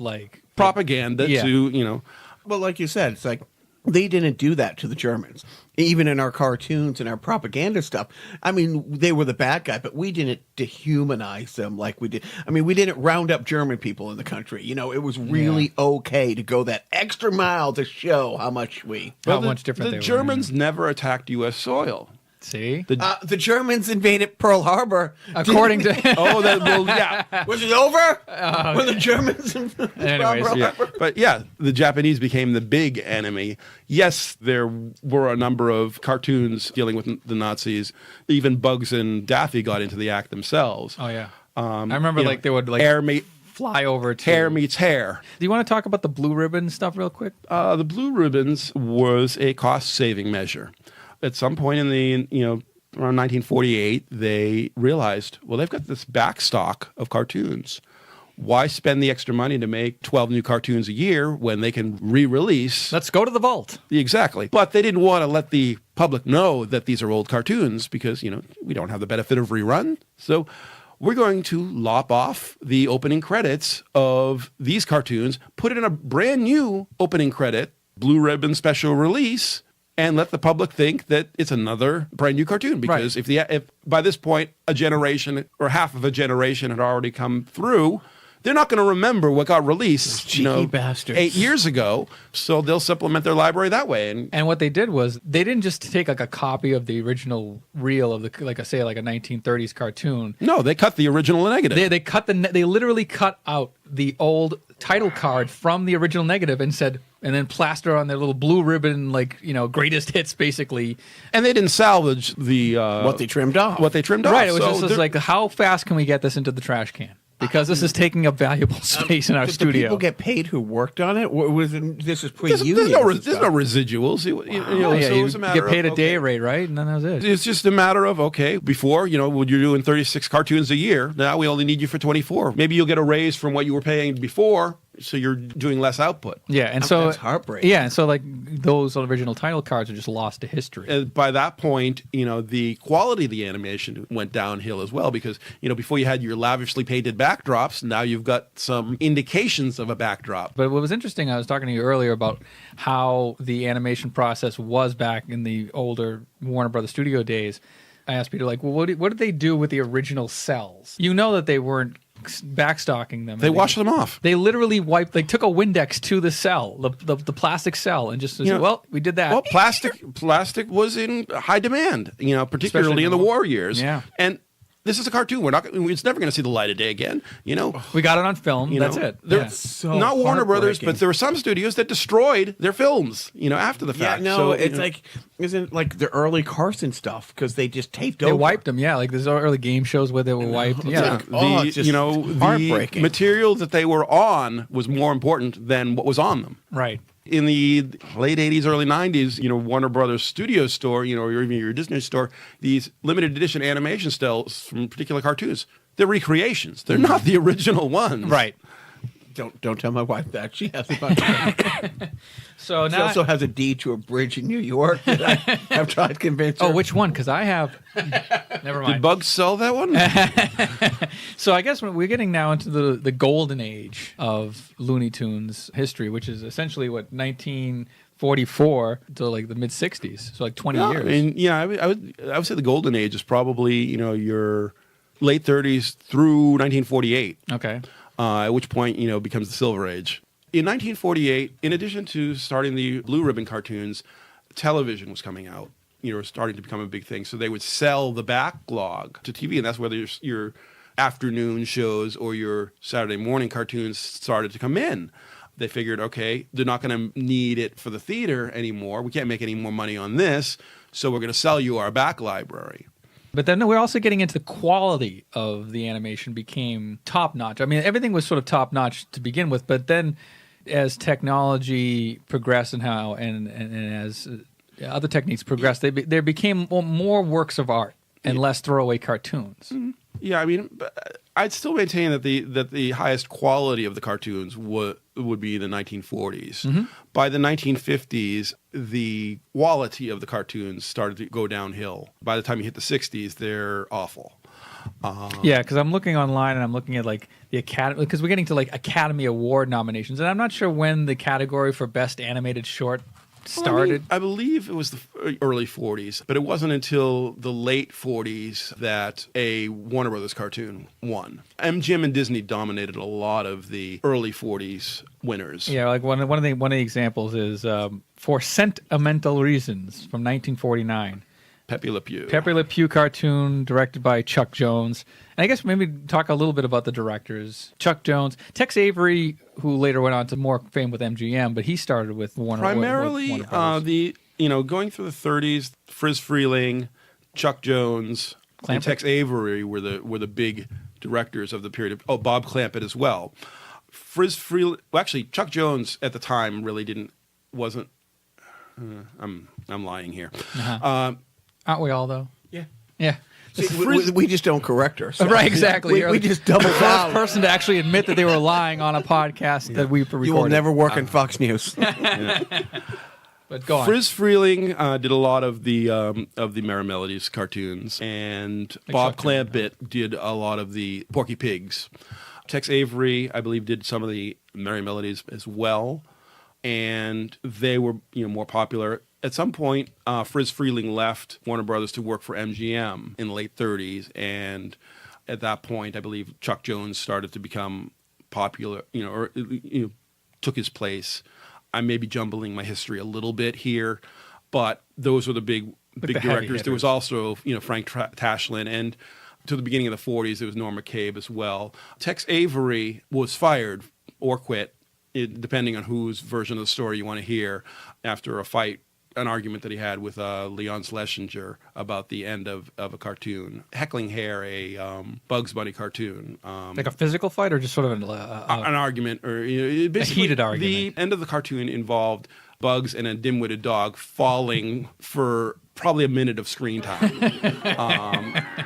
propaganda to, Well, like you said, it's like they didn't do that to the Germans. Even in our cartoons and our propaganda stuff. I mean, they were the bad guy, but we didn't dehumanize them like we did. I mean, we didn't round up German people in the country. It was really okay to go that extra mile to show how much different they were. The Germans never attacked U.S. soil. See? The Germans invaded Pearl Harbor. According to... Was it over? When the Germans invaded Anyways, Pearl Harbor? But the Japanese became the big enemy. Yes, there were a number of cartoons dealing with the Nazis. Even Bugs and Daffy got into the act themselves. Oh, yeah. I remember they would fly over to... Hair meets hair. Do you want to talk about the blue ribbon stuff real quick? The blue ribbons was a cost-saving measure. At some point in the, around 1948, they realized, well, they've got this back stock of cartoons. Why spend the extra money to make 12 new cartoons a year when they can re-release? Let's go to the vault. Exactly. But they didn't want to let the public know that these are old cartoons because, we don't have the benefit of rerun. So we're going to lop off the opening credits of these cartoons, put in a brand new opening credit blue ribbon special release and let the public think that it's another brand new cartoon. Because if by this point a generation or half of a generation had already come through, they're not going to remember what got released, cheeky bastards. 8 years ago. So they'll supplement their library that way. And what they did was they didn't just take like a copy of the original reel of the like a 1930s cartoon. No, they cut the original negative. They literally cut out the old title card from the original negative and then plaster on their little blue ribbon, greatest hits, basically. And they didn't salvage the what they trimmed off. Right. It was just like, how fast can we get this into the trash can? Because this is taking up valuable space in our Did studio. the people get paid who worked on it? This is pre-union. There's no residuals. So it was a matter get paid of, a day rate, right? And then that was it. It's just a matter of, okay, before, when you're doing 36 cartoons a year, now we only need you for 24. Maybe you'll get a raise from what you were paying before, so you're doing less output. Yeah, and so that's heartbreaking. Yeah, and so those original title cards are just lost to history. And by that point, the quality of the animation went downhill as well because, before you had your lavishly painted backdrops, now you've got some indications of a backdrop. But what was interesting, I was talking to you earlier about how the animation process was back in the older Warner Brothers studio days. I asked Peter, well, what did they do with the original cells? You know that they weren't backstocking them. They washed them off. They literally took a Windex to the cell, the plastic cell, and just said, well, we did that. Well, plastic was in high demand, particularly in the war years. Yeah. And this is a cartoon. It's never going to see the light of day again. We got it on film. That's it. So not Warner Brothers, but there were some studios that destroyed their films, after the fact. Yeah, no, so, isn't like the early Carson stuff because they just taped over. They wiped them. Yeah, like there's early game shows where they were wiped. Yeah, it's just heartbreaking. The material that they were on was more important than what was on them. Right. In the late 80s, early 90s, Warner Brothers Studio store, or even your Disney store, these limited edition animation stills from particular cartoons, they're recreations. They're not the original ones. Right. Don't tell my wife that. She has a bunch of So she now also has a deed to a bridge in New York that I have tried to convince her. Oh, which one? Because I have. Never mind. Did Bugs sell that one? So I guess we're getting now into the golden age of Looney Tunes history, which is essentially what 1944 to the mid 60s. So 20 years. I mean, I would say the golden age is probably your late 30s through 1948. Okay. At which point, becomes the Silver Age. In 1948, in addition to starting the Blue Ribbon cartoons, television was coming out. Starting to become a big thing. So they would sell the backlog to TV, and that's whether your afternoon shows or your Saturday morning cartoons started to come in. They figured, okay, they're not going to need it for the theater anymore. We can't make any more money on this, so we're going to sell you our back library. But then we're also getting into the quality of the animation became top-notch. I mean, everything was sort of top-notch to begin with, but then as technology progressed and as other techniques progressed, there became more works of art and less throwaway cartoons. Mm-hmm. Yeah, I mean, I'd still maintain that the highest quality of the cartoons would be the 1940s. Mm-hmm. By the 1950s, the quality of the cartoons started to go downhill. By the time you hit the 60s, they're awful. Yeah, because I'm looking online and I'm looking at the Academy, because we're getting to Academy Award nominations, and I'm not sure when the category for Best Animated Short started. I believe it was the early 40s, but it wasn't until the late 40s that a Warner Brothers cartoon won. MGM and Disney dominated a lot of the early 40s winners. Yeah, one of the examples is For Sentimental Reasons from 1949. Pepe Le Pew. Pepe Le Pew cartoon directed by Chuck Jones. And I guess maybe talk a little bit about the directors. Chuck Jones. Tex Avery, who later went on to more fame with MGM, but he started with Warner Brothers. Primarily, going through the 30s, Friz Freleng, Chuck Jones, and Tex Avery were the big directors of the period. Bob Clampett as well. Friz Freleng, actually, Chuck Jones at the time really wasn't. I'm lying here. Uh-huh. Aren't we all, though? Yeah. Yeah. See, we just don't correct ourselves. Right, exactly. We just double down. First person to actually admit that they were lying on a podcast that we recorded. You will never work in Fox News. But go on. Friz Freleng did a lot of the Merrie Melodies cartoons, and Bob Clampett did a lot of the Porky Pigs. Tex Avery, I believe, did some of the Merrie Melodies as well. and they were more popular. At some point, Friz Freleng left Warner Brothers to work for MGM in the late 30s, and at that point, I believe Chuck Jones started to become popular, took his place. I may be jumbling my history a little bit here, but those were the big directors. There was also, Frank Tashlin, and to the beginning of the 40s, there was Norm McCabe as well. Tex Avery was fired or quit, depending on whose version of the story you want to hear, after an argument that he had with Leon Schlesinger about the end of a cartoon. Heckling Hare, a Bugs Bunny cartoon. Like a physical fight or just sort of an argument? Or basically, a heated argument. The end of the cartoon involved Bugs and a dim-witted dog falling for probably a minute of screen time.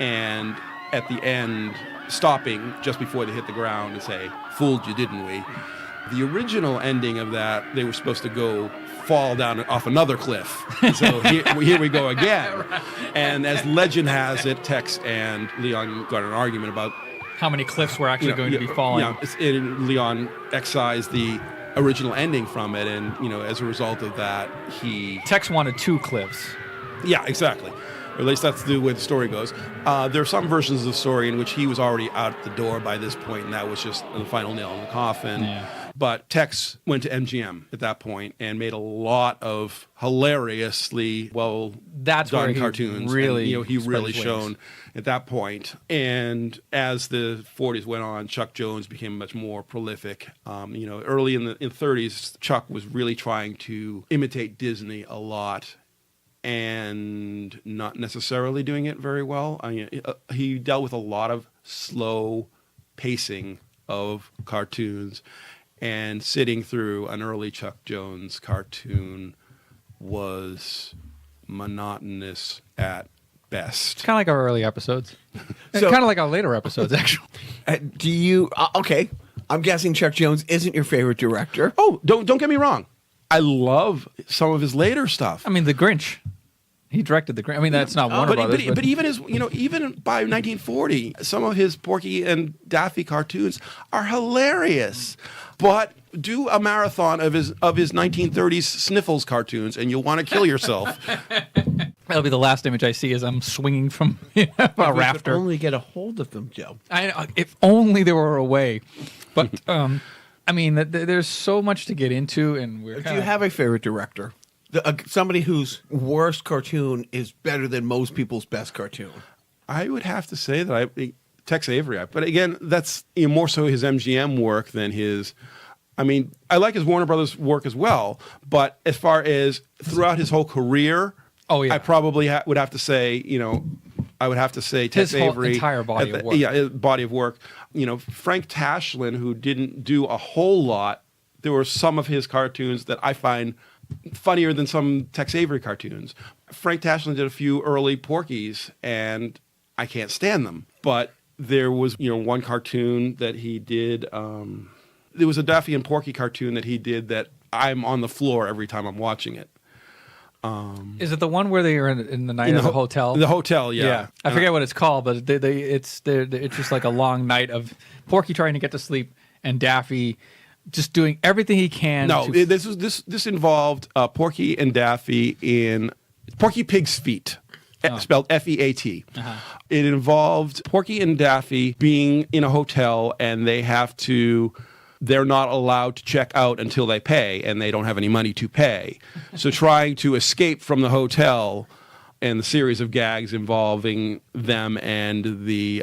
And at the end, stopping just before they hit the ground and say, "Fooled you, didn't we?" The original ending of that, they were supposed to go fall down off another cliff. So here we go again. Right. And as legend has it, Tex and Leon got an argument about how many cliffs were actually going to be falling. Leon excised the original ending from it, and as a result of that, Tex wanted 2 cliffs. Yeah, exactly. Or at least that's the way the story goes. There are some versions of the story in which he was already out the door by this point, and that was just the final nail in the coffin. Yeah. But Tex went to MGM at that point and made a lot of hilariously done cartoons. Really, and, he really shone at that point. And as the 40s went on, Chuck Jones became much more prolific. Early in the 30s, Chuck was really trying to imitate Disney a lot, and not necessarily doing it very well. He dealt with a lot of slow pacing of cartoons, and sitting through an early Chuck Jones cartoon was monotonous at best. It's kind of like our early episodes. Kind of like our later episodes, actually. Do you... okay, I'm guessing Chuck Jones isn't your favorite director. Oh, don't get me wrong. I love some of his later stuff. I mean, The Grinch. He directed The Grinch. I mean, that's not Warner Brothers. But even even by 1940, some of his Porky and Daffy cartoons are hilarious. But do a marathon of his 1930s Sniffles cartoons, and you'll want to kill yourself. That'll be the last image I see as I'm swinging from a rafter. If only get a hold of them, Joe. If only there were a way. But I mean, there's so much to get into, and Do you have a favorite director? Somebody whose worst cartoon is better than most people's best cartoon. I would have to say that Tex Avery. But again, that's more so his MGM work than his... I mean, I like his Warner Brothers work as well, but as far as throughout his whole career, I probably would have to say, I would have to say Tex Avery. His entire body of work. Yeah, his body of work. Frank Tashlin, who didn't do a whole lot, there were some of his cartoons that I find funnier than some Tex Avery cartoons. Frank Tashlin did a few early Porkies, and I can't stand them. But there was, one cartoon that he did. There was a Daffy and Porky cartoon that he did that I'm on the floor every time I'm watching it. Is it the one where they are in the night of the hotel? The hotel, yeah. I forget what it's called, but it's just like a long night of Porky trying to get to sleep and Daffy just doing everything he can. No, this involved Porky and Daffy in Porky Pig's Feet, spelled F-E-A-T. Uh-huh. It involved Porky and Daffy being in a hotel, and they're not allowed to check out until they pay, and they don't have any money to pay. So trying to escape from the hotel, and the series of gags involving them and the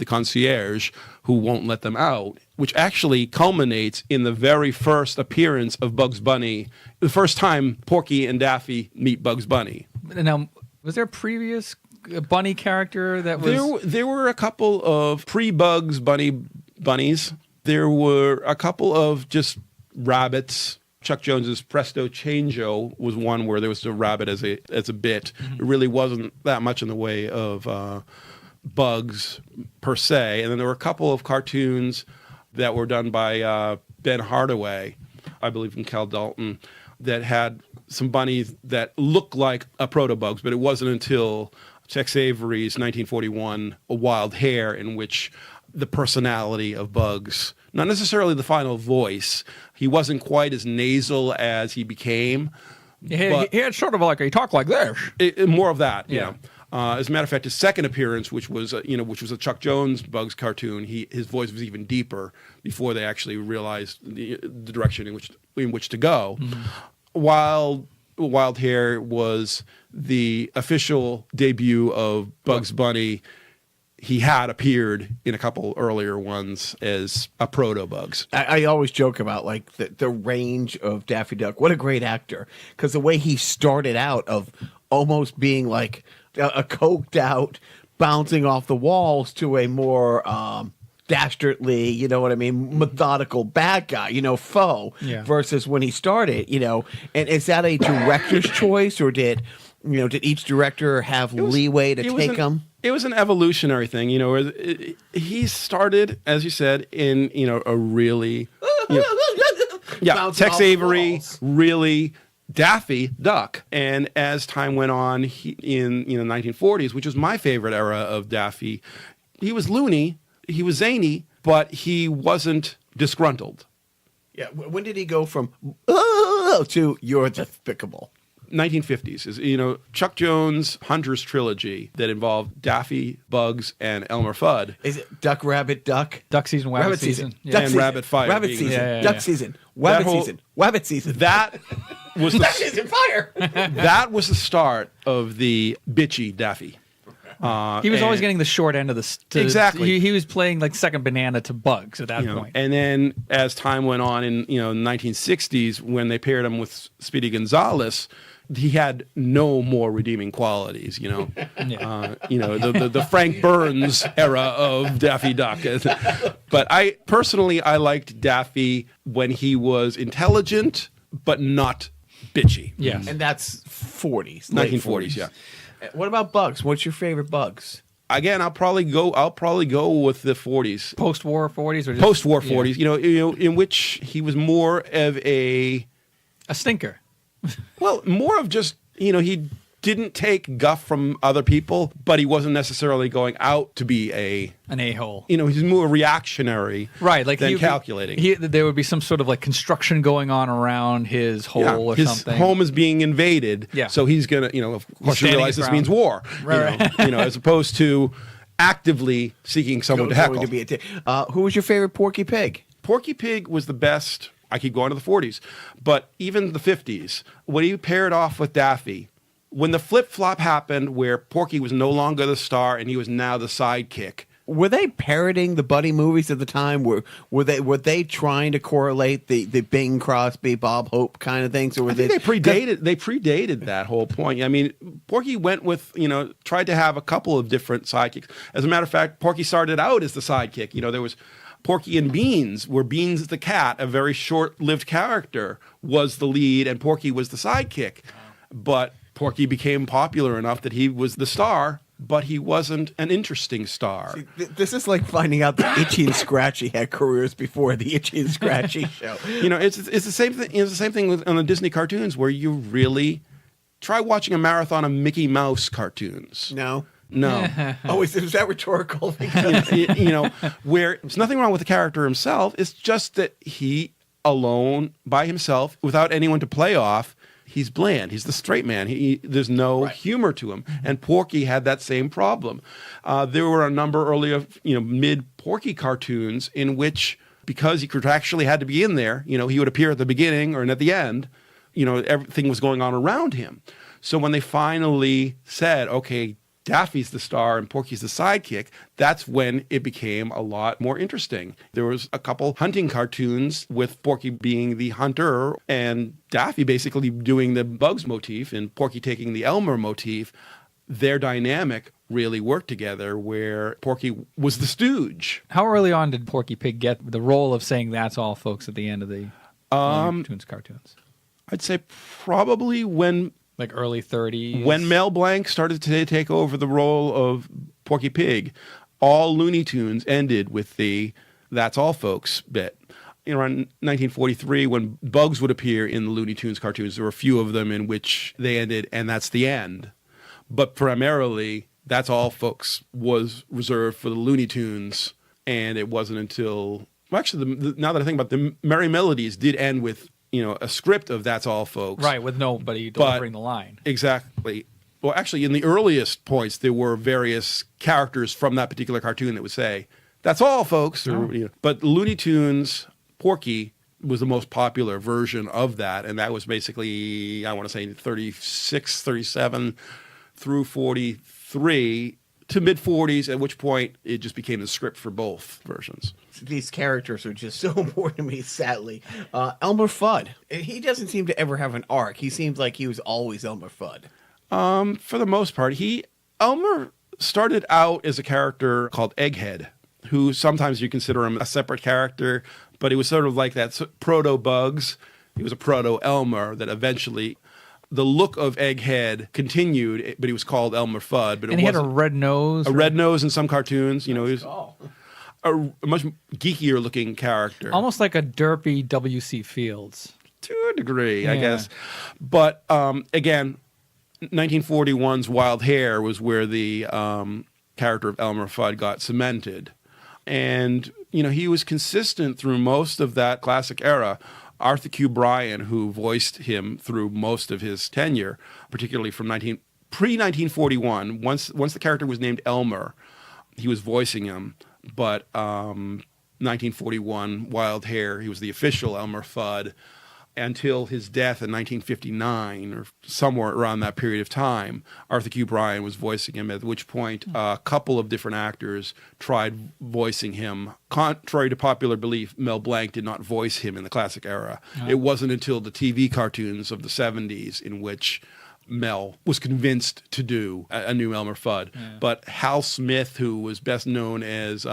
concierge who won't let them out, which actually culminates in the very first appearance of Bugs Bunny, the first time Porky and Daffy meet Bugs Bunny. Now, was there a previous bunny character that was... There were a couple of pre-Bugs bunnies. There were a couple of just rabbits. Chuck Jones's Presto Changeo was one where there was a rabbit as a bit. Mm-hmm. It really wasn't that much in the way of bugs per se. And then there were a couple of cartoons that were done by Ben Hardaway, I believe from Cal Dalton, that had some bunnies that looked like a proto-bugs, but it wasn't until Tex Avery's 1941 A Wild Hare, in which the personality of Bugs, not necessarily the final voice, he wasn't quite as nasal as he became. He had sort of like he talked like this. More of that, Yeah. As a matter of fact, his second appearance, which was a Chuck Jones Bugs cartoon, his voice was even deeper before they actually realized the direction in which to go. While Wild Hare was the official debut of Bugs Bunny, he had appeared in a couple earlier ones as a proto-Bugs. I always joke about like the range of Daffy Duck. What a great actor. Because the way he started out of almost being like a coked out, bouncing off the walls to a more dastardly, you know what I mean, methodical bad guy, foe, versus when he started, And is that a director's choice, or did each director have leeway to take him? It was an evolutionary thing, he started, as you said, in, a really, Bouncing Tex off the Avery, walls. really Daffy Duck. And as time went on, in 1940s, which was my favorite era of Daffy, he was loony, he was zany, but he wasn't disgruntled. Yeah. When did he go from to you're despicable? 1950s is, Chuck Jones' Hunters trilogy that involved Daffy, Bugs, and Elmer Fudd. Is it Duck, Rabbit, Duck? Duck season, wabbit season. Duck And season, Rabbit Fire Rabbit being- season, Yeah. Duck season, Wabbit whole- season, Wabbit season. That was Duck the, season, fire. that was the start of the bitchy Daffy. He was always getting the short end of the stick. Exactly. He was playing like second banana to Bugs at that point. And then as time went on in 1960s, when they paired him with Speedy Gonzales, he had no more redeeming qualities. The Frank Burns era of Daffy Duck. But I liked Daffy when he was intelligent but not bitchy. Yes. And that's 40s, late 1940s, yeah. What about Bugs? What's your favorite Bugs? Again, I'll probably go with the 40s. Post-war 40s or just Post-war 40s, in which he was more of a stinker. well, more of just, he didn't take guff from other people, but he wasn't necessarily going out to be An a-hole. he's more reactionary, Right, like than calculating. There would be some sort of like construction going on around his hole or his something. home is being invaded, Yeah. so he's gonna, of course, you standing realize his this ground. means war, Right. as opposed to actively seeking someone to Going heckle. to be who was your favorite Porky Pig? Porky Pig was the best. I keep going to the 40s, but even the 50s, when he paired off with Daffy, when the flip-flop happened where Porky was no longer the star and he was now the sidekick. Were they parroting the Buddy movies at the time? Were they trying to correlate the Bing Crosby, Bob Hope kind of things, or were I think they predated that whole point. I mean, Porky went with, tried to have a couple of different sidekicks. As a matter of fact, Porky started out as the sidekick. There was Porky and Beans, where Beans the cat, a very short-lived character, was the lead and Porky was the sidekick. But Porky became popular enough that he was the star, but he wasn't an interesting star. See, this is like finding out that Itchy and Scratchy had careers before the Itchy and Scratchy show. It's the same thing. It's the same thing on the Disney cartoons, where you really try watching a marathon of Mickey Mouse cartoons. No. No. Is that rhetorical? Where there's nothing wrong with the character himself. It's just that he alone, by himself, without anyone to play off, he's bland. He's the straight man. There's no humor to him. And Porky had that same problem. There were a number earlier, mid-Porky cartoons in which, because he contractually had to be in there, he would appear at the beginning or at the end, everything was going on around him. So when they finally said, okay, Daffy's the star and Porky's the sidekick, that's when it became a lot more interesting. There was a couple hunting cartoons with Porky being the hunter and Daffy basically doing the Bugs motif and Porky taking the Elmer motif. Their dynamic really worked together, where Porky was the stooge. How early on did Porky Pig get the role of saying "That's all, folks" at the end of the Toons cartoons? I'd say probably when Like early 30s. When Mel Blanc started to take over the role of Porky Pig, all Looney Tunes ended with the "That's all, folks" bit. Around 1943, when Bugs would appear in the Looney Tunes cartoons, there were a few of them in which they ended, and that's the end. But primarily, That's All Folks was reserved for the Looney Tunes, and it wasn't until, well, actually, now that I think about it, the Merrie Melodies did end with, a script of That's All Folks. Right, with nobody delivering the line. Exactly. Well, actually, in the earliest points, there were various characters from that particular cartoon that would say, "That's all, folks." But Looney Tunes, Porky was the most popular version of that, and that was basically, I want to say, 36, 37 through 43 to mid-40s, at which point it just became the script for both versions. These characters are just so important to me, sadly. Elmer Fudd. He doesn't seem to ever have an arc. He seems like he was always Elmer Fudd. For the most part, Elmer started out as a character called Egghead, who sometimes you consider him a separate character, but he was sort of like that proto-Bugs. He was a proto-Elmer that eventually, the look of Egghead continued, but he was called Elmer Fudd. But and he had a red nose. A red nose in some cartoons. He was a much geekier looking character. Almost like a derpy W.C. Fields. To a degree, I guess. But again, 1941's Wild Hare was where the character of Elmer Fudd got cemented. And, he was consistent through most of that classic era. Arthur Q. Bryan, who voiced him through most of his tenure, particularly from pre-1941, once the character was named Elmer, he was voicing him. But 1941, Wild Hare, he was the official Elmer Fudd, until his death in 1959 or somewhere around that period of time. Arthur Q. Bryan was voicing him, at which point a couple of different actors tried voicing him. Contrary to popular belief, Mel Blanc did not voice him in the classic era. It wasn't until the TV cartoons of the 70s in which Mel was convinced to do a new Elmer Fudd. But Hal Smith, who was best known as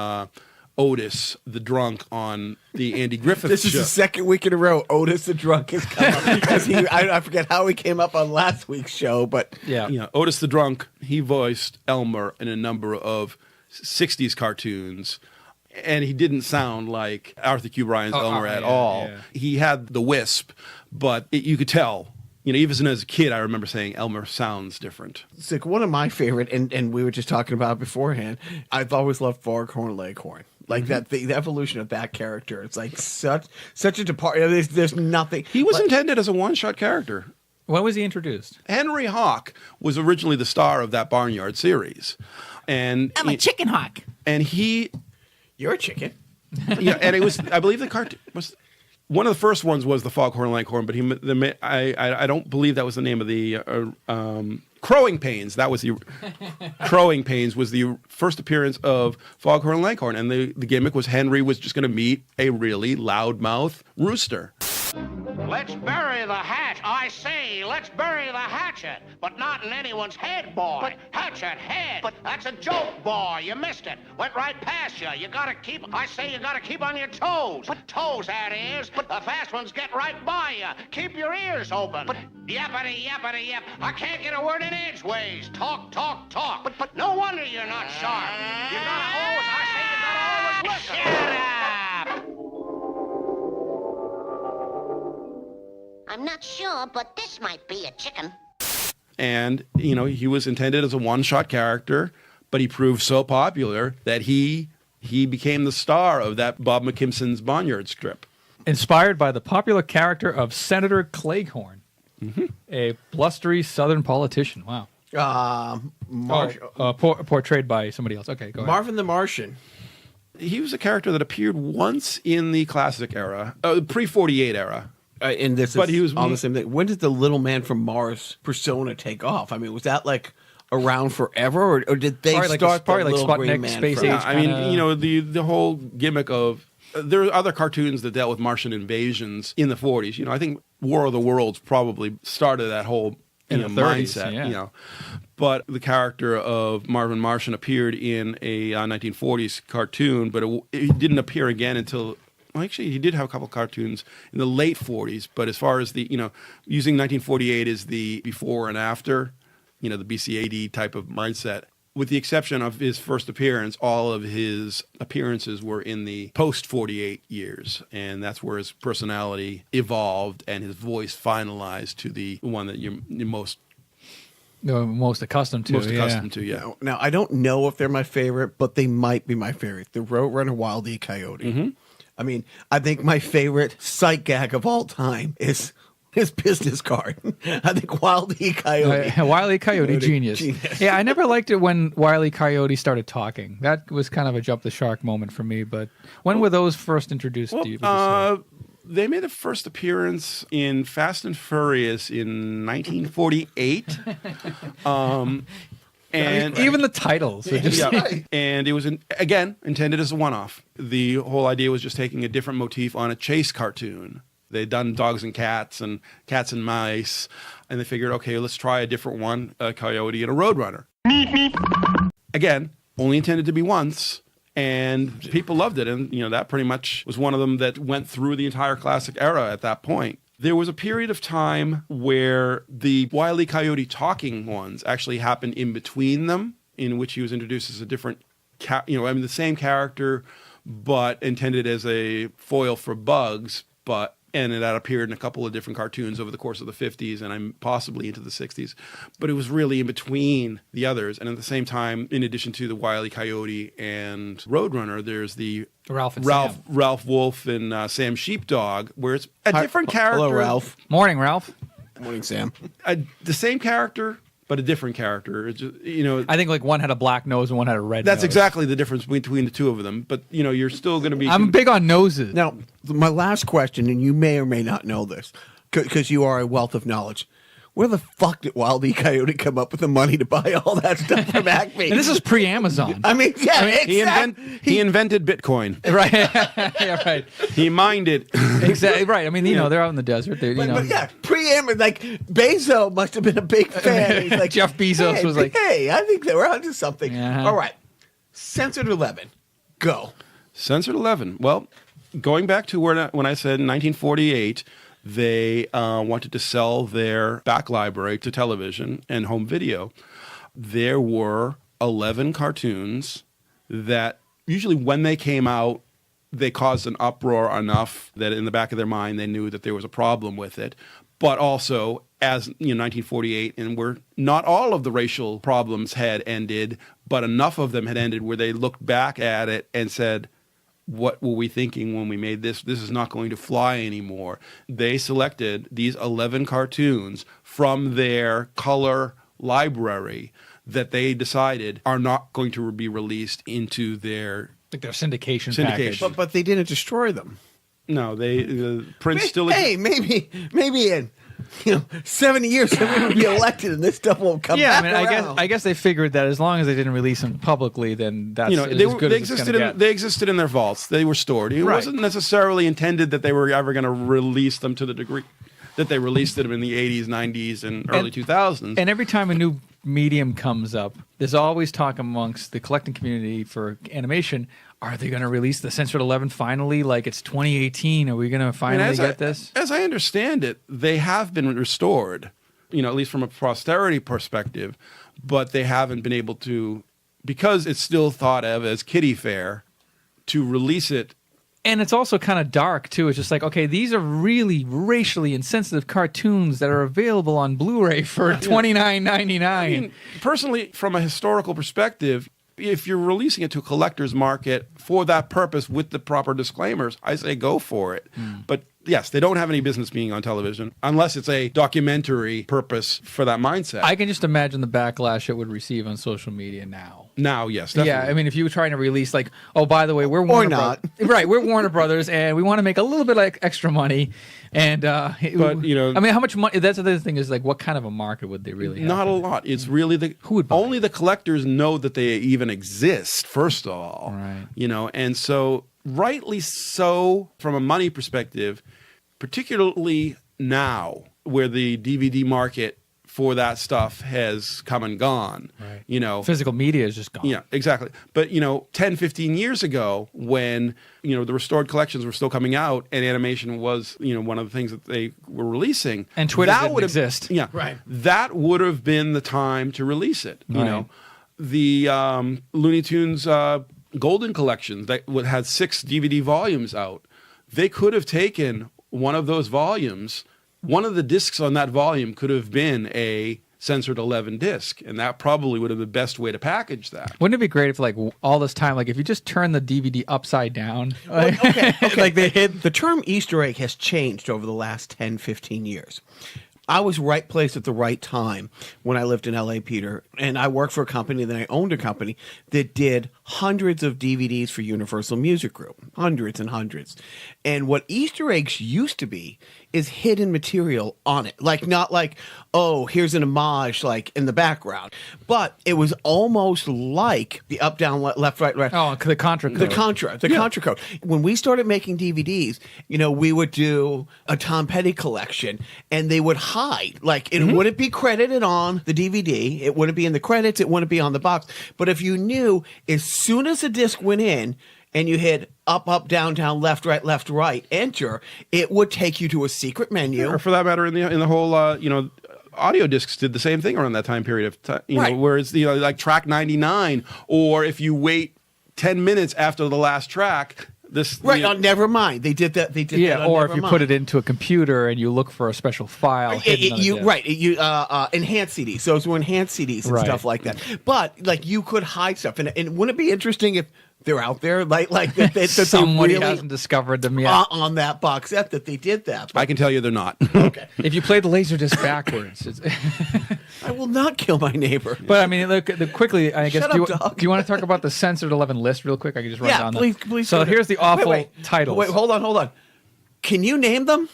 Otis the drunk on the Andy Griffith This show. is the second week in a row Otis the drunk has come up. Because I forget how he came up on last week's show, but Otis the drunk, he voiced Elmer in a number of 60s cartoons, and he didn't sound like Arthur Q. Bryan's Elmer at all. Yeah. He had the wisp, but you could tell. Even as a kid, I remember saying Elmer sounds different. it's like one of my favorite, and we were just talking about it beforehand. I've always loved Foghorn Leghorn. Like that, the evolution of that character. It's like such a departure. There's nothing. He was intended as a one-shot character. When was he introduced? Henry Hawk was originally the star of that Barnyard series, and I'm a chicken hawk. And You're a chicken. And it was, I believe, the cartoon was. One of the first ones was the Foghorn Leghorn, but I don't believe that was the name of the Crowing Pains. That was the Crowing Pains was the first appearance of Foghorn Leghorn, and the gimmick was Henry was just going to meet a really loudmouth rooster. Let's bury the hatch. I say, let's bury the hatchet, but not in anyone's head, boy. Hatchet, head. But that's a joke, boy. You missed it. Went right past you. You gotta keep on your toes. But toes, that is. But the fast ones get right by you. Keep your ears open. But yappity, yappity, yap. I can't get a word in edgeways. Talk, talk, talk. But no wonder you're not sharp. You gotta always listen. Shut up! I'm not sure, but this might be a chicken. And, he was intended as a one-shot character, but he proved so popular that he became the star of that Bob McKimson's Barnyard strip. Inspired by the popular character of Senator Cleghorn, a blustery Southern politician. Wow. Portrayed by somebody else. Okay, go ahead. Marvin the Martian. He was a character that appeared once in the classic era, pre-48 era. And this But is he was on the same thing. When did the Little Man from Mars persona take off? I mean, was that like around forever, or did they Probably like start probably the like Little Green Sputnik, Man Space from- Age. Yeah, I mean, the whole gimmick of there are other cartoons that dealt with Martian invasions in the 40s. I think War of the Worlds probably started that whole In the 30s, mindset. yeah. But the character of Marvin Martian appeared in a 1940s cartoon, but it didn't appear again until. Well, actually, he did have a couple cartoons in the late 40s, but as far as the, using 1948 as the before and after, the BCAD type of mindset, with the exception of his first appearance, all of his appearances were in the post-48 years, and that's where his personality evolved and his voice finalized to the one that you're most most accustomed to. Most accustomed to, yeah. Now, I don't know if they're my favorite, but they might be my favorite. The Roadrunner Wile E. Coyote. I mean, I think my favorite sight gag of all time is his business card. I think Wile E. Coyote. Wile E. Coyote, genius. Yeah, I never liked it when Wile E. Coyote started talking. That was kind of a jump the shark moment for me. But when were those first introduced to you? They made a first appearance in Fast and Furious in 1948. And even the titles are just and it was again intended as a one-off. The whole idea was just taking a different motif on a chase cartoon. They'd done dogs and cats and mice, and they figured, okay, let's try a different one, a coyote and a roadrunner. Again, only intended to be once. And people loved it. And, that pretty much was one of them that went through the entire classic era at that point. There was a period of time where the Wile E. Coyote talking ones actually happened in between them, in which he was introduced as a different, the same character, but intended as a foil for Bugs, and that appeared in a couple of different cartoons over the course of the 50s and I'm possibly into the 60s. But it was really in between the others. And at the same time, in addition to the Wile E. Coyote and Roadrunner, there's the Ralph Wolf and Sam Sheepdog, where it's a different character. Hello, Ralph. Morning, Ralph. Morning, Sam. The same character, but a different character. It's just, I think like one had a black nose and one had a red nose. That's exactly the difference between the two of them. But, you're still going to be... I'm big on noses. Now, my last question, and you may or may not know this, because you are a wealth of knowledge. Where the fuck did Wile E. Coyote come up with the money to buy all that stuff from Acme? And this is pre-Amazon. I mean, exactly. He invented Bitcoin. Right. Yeah, right. He mined it. Exactly. Right. I mean, they're out in the desert. But yeah, pre-Amazon, like, Bezos must have been a big fan. He's like, Jeff Bezos was like, hey, I think they were onto something. Uh-huh. All right. Censored 11. Go. Censored 11. Well, going back to when I said 1948, they wanted to sell their back library to television and home video. There were 11 cartoons that usually when they came out, they caused an uproar enough that in the back of their mind they knew that there was a problem with it. But also, as 1948, and where not all of the racial problems had ended, but enough of them had ended where they looked back at it and said, what were we thinking when we made this? This is not going to fly anymore. They selected these 11 cartoons from their color library that they decided are not going to be released into their syndication package. But they didn't destroy them. No, the Prince still... Hey, maybe in 70 years somebody will be elected and this stuff won't come back around. I guess they figured that as long as they didn't release them publicly, then that's they existed in their vaults. They were stored. It wasn't necessarily intended that they were ever going to release them to the degree that they released them in the 80s, 90s, and early 2000s. And every time a new medium comes up, there's always talk amongst the collecting community for animation. Are they going to release the Censored 11 finally? Like it's 2018. Are we going to finally get this? As I understand it, they have been restored, at least from a posterity perspective, but they haven't been able to, because it's still thought of as kiddie fare, to release it. And it's also kind of dark, too. It's just like, okay, these are really racially insensitive cartoons that are available on Blu-ray for $29.99. I mean, personally, from a historical perspective, if you're releasing it to a collector's market for that purpose with the proper disclaimers, I say go for it. But yes, they don't have any business being on television unless it's a documentary purpose for that mindset. I can just imagine the backlash it would receive on social media now. Now, yes, definitely. Yeah, I mean, if you were trying to release like, oh, by the way, we're Warner not. Right, we're Warner Brothers, and we want to make a little bit like extra money. And but I mean, how much money? That's the other thing is like, what kind of a market would they really have? Not a lot. It's really who would buy only the collectors know that they even exist. First of all, right? And so rightly so from a money perspective, particularly now where the DVD market for that stuff has come and gone. Right. Physical media is just gone. Yeah, exactly. But, 10, 15 years ago when, the restored collections were still coming out and animation was, one of the things that they were releasing. And Twitter didn't exist. Yeah. Right. That would have been the time to release it. The Looney Tunes Golden Collections that had 6 DVD volumes out. They could have taken one of those volumes. One of the discs on that volume could have been a Censored 11 disc, and that probably would have been the best way to package that. Wouldn't it be great if, like, all this time, like, if you just turn the DVD upside down, Okay. like they hid. The term Easter egg has changed over the last 10, 15 years. I was right place at the right time when I lived in LA, Peter, and I worked for a company, then I owned a company that did hundreds of DVDs for Universal Music Group. Hundreds and hundreds. And what Easter eggs used to be is hidden material on it. Like, not like, oh, here's an homage, like, in the background. But it was almost like the up, down, left, right, right. Oh, the Contra code. The Contra code. When we started making DVDs, we would do a Tom Petty collection, and they would hide. Like, it wouldn't be credited on the DVD. It wouldn't be in the credits. It wouldn't be on the box. But if you knew, as soon as the disc went in, and you hit up, up, down, down, left, right, enter, it would take you to a secret menu. Or for that matter, in the whole, audio discs did the same thing around that time period of time. Right. Whereas, like track 99, or if you wait 10 minutes after the last track, this... Right, on Nevermind. They did that. They did that on or if you Nevermind. put it into a computer and you look for a special file. hidden on a disc. Enhanced CDs. So it's enhanced CDs and Right. stuff like that. But like you could hide stuff, and wouldn't it be interesting if they're out there like that they Somebody really, hasn't discovered them yet. on that box set that they did that. But I can tell you they're not. okay, If you play the Laserdisc backwards. I will not kill my neighbor. But I mean, look, quickly, I guess, Shut do up, dog. you want to talk about the Censored 11 list real quick? I can just run Yeah, down please, them. please. So go to- here's the awful wait. titles. Wait, hold on. Can you name them?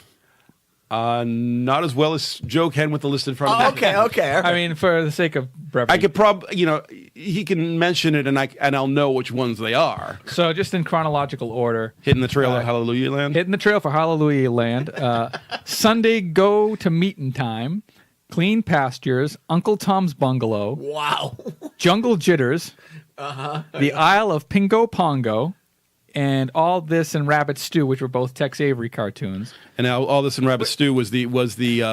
Not as well as Joe can with the list in front of me. Okay. All right. I mean, for the sake of brevity. I could he can mention it, and I'll know which ones they are. So just in chronological order. Hitting the trail of Hallelujah Land. Hitting the Trail for Hallelujah Land. Sunday Go to Meetin' Time. Clean Pastures. Uncle Tom's Bungalow. Wow. Jungle Jitters. The Isle of Pingo Pongo. And All This and Rabbit Stew, which were both Tex Avery cartoons. And now All This in Rabbit Stew was the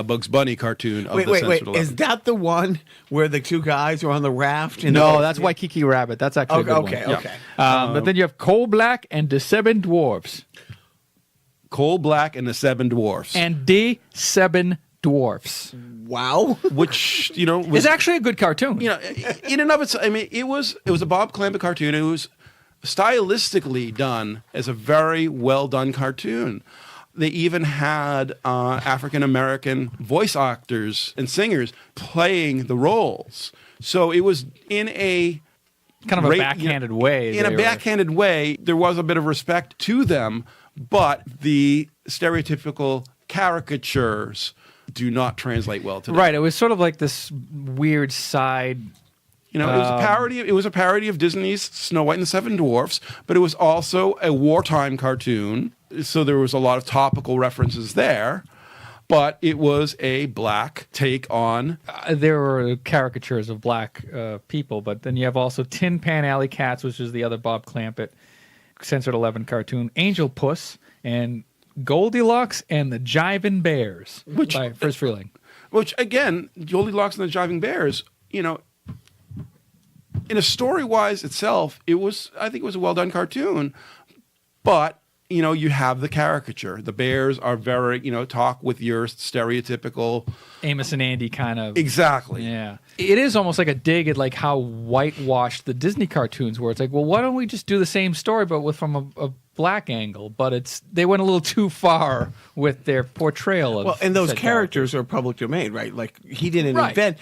Bugs Bunny cartoon of the Wait. Censored 11. Is that the one where the two guys are on the raft? And No, that's Waikiki Rabbit. That's actually a good Okay. one. Okay. But then you have Coal Black and the Seven Dwarfs. Coal Black and the Seven Dwarfs. And the Seven Dwarfs. Wow. which, was... It's actually a good cartoon. In and of itself, I mean, it was a Bob Clampett cartoon. It was stylistically done as a very well done cartoon. They even had African American voice actors and singers playing the roles. So it was in a kind of a backhanded way. In a backhanded way, there was a bit of respect to them, but the stereotypical caricatures do not translate well today. Right. It was sort of like this weird side. It was a parody. It was a parody of Disney's Snow White and the Seven Dwarfs, but it was also a wartime cartoon. So there was a lot of topical references there, but it was a black take on. There were caricatures of black people, but then you have also Tin Pan Alley Cats, which is the other Bob Clampett Censored 11 cartoon, Angel Puss, and Goldilocks and the Jivin' Bears by Friz Freleng. Which again, Goldilocks and the Jiving Bears, in a story-wise itself, I think it was a well-done cartoon, but, you have the caricature. The bears are very, talk with your stereotypical... Amos and Andy kind of... Exactly. Yeah. It is almost like a dig at like how whitewashed the Disney cartoons were. It's like, well, why don't we just do the same story, but from a black angle? But they went a little too far with their portrayal of... Well, and those said characters are public domain, right? Like, he didn't Right. invent...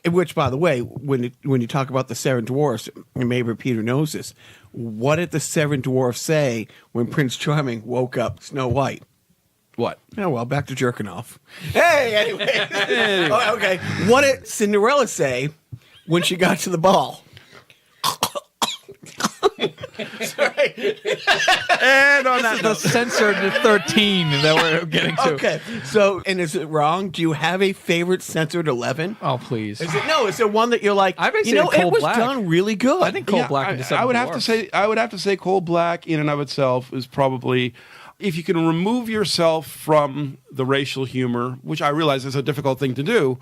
which, by the way, when you talk about the Seven Dwarfs, and maybe Peter knows this, what did the Seven Dwarfs say when Prince Charming woke up Snow White? What? Oh, well, back to jerking off. Hey, anyway. Oh, okay. What did Cinderella say when she got to the ball? Sorry. And on that The note, censored 13 that we're getting to. Okay. So, and is it wrong? Do you have a favorite Censored 11? Oh, please. Is it one that you're like, I've been you know, saying it Coal was Black. done really good? I think Coal Black and the Seven I would Dwarfs. have to say Coal Black in and of itself is probably, if you can remove yourself from the racial humor, which I realize is a difficult thing to do,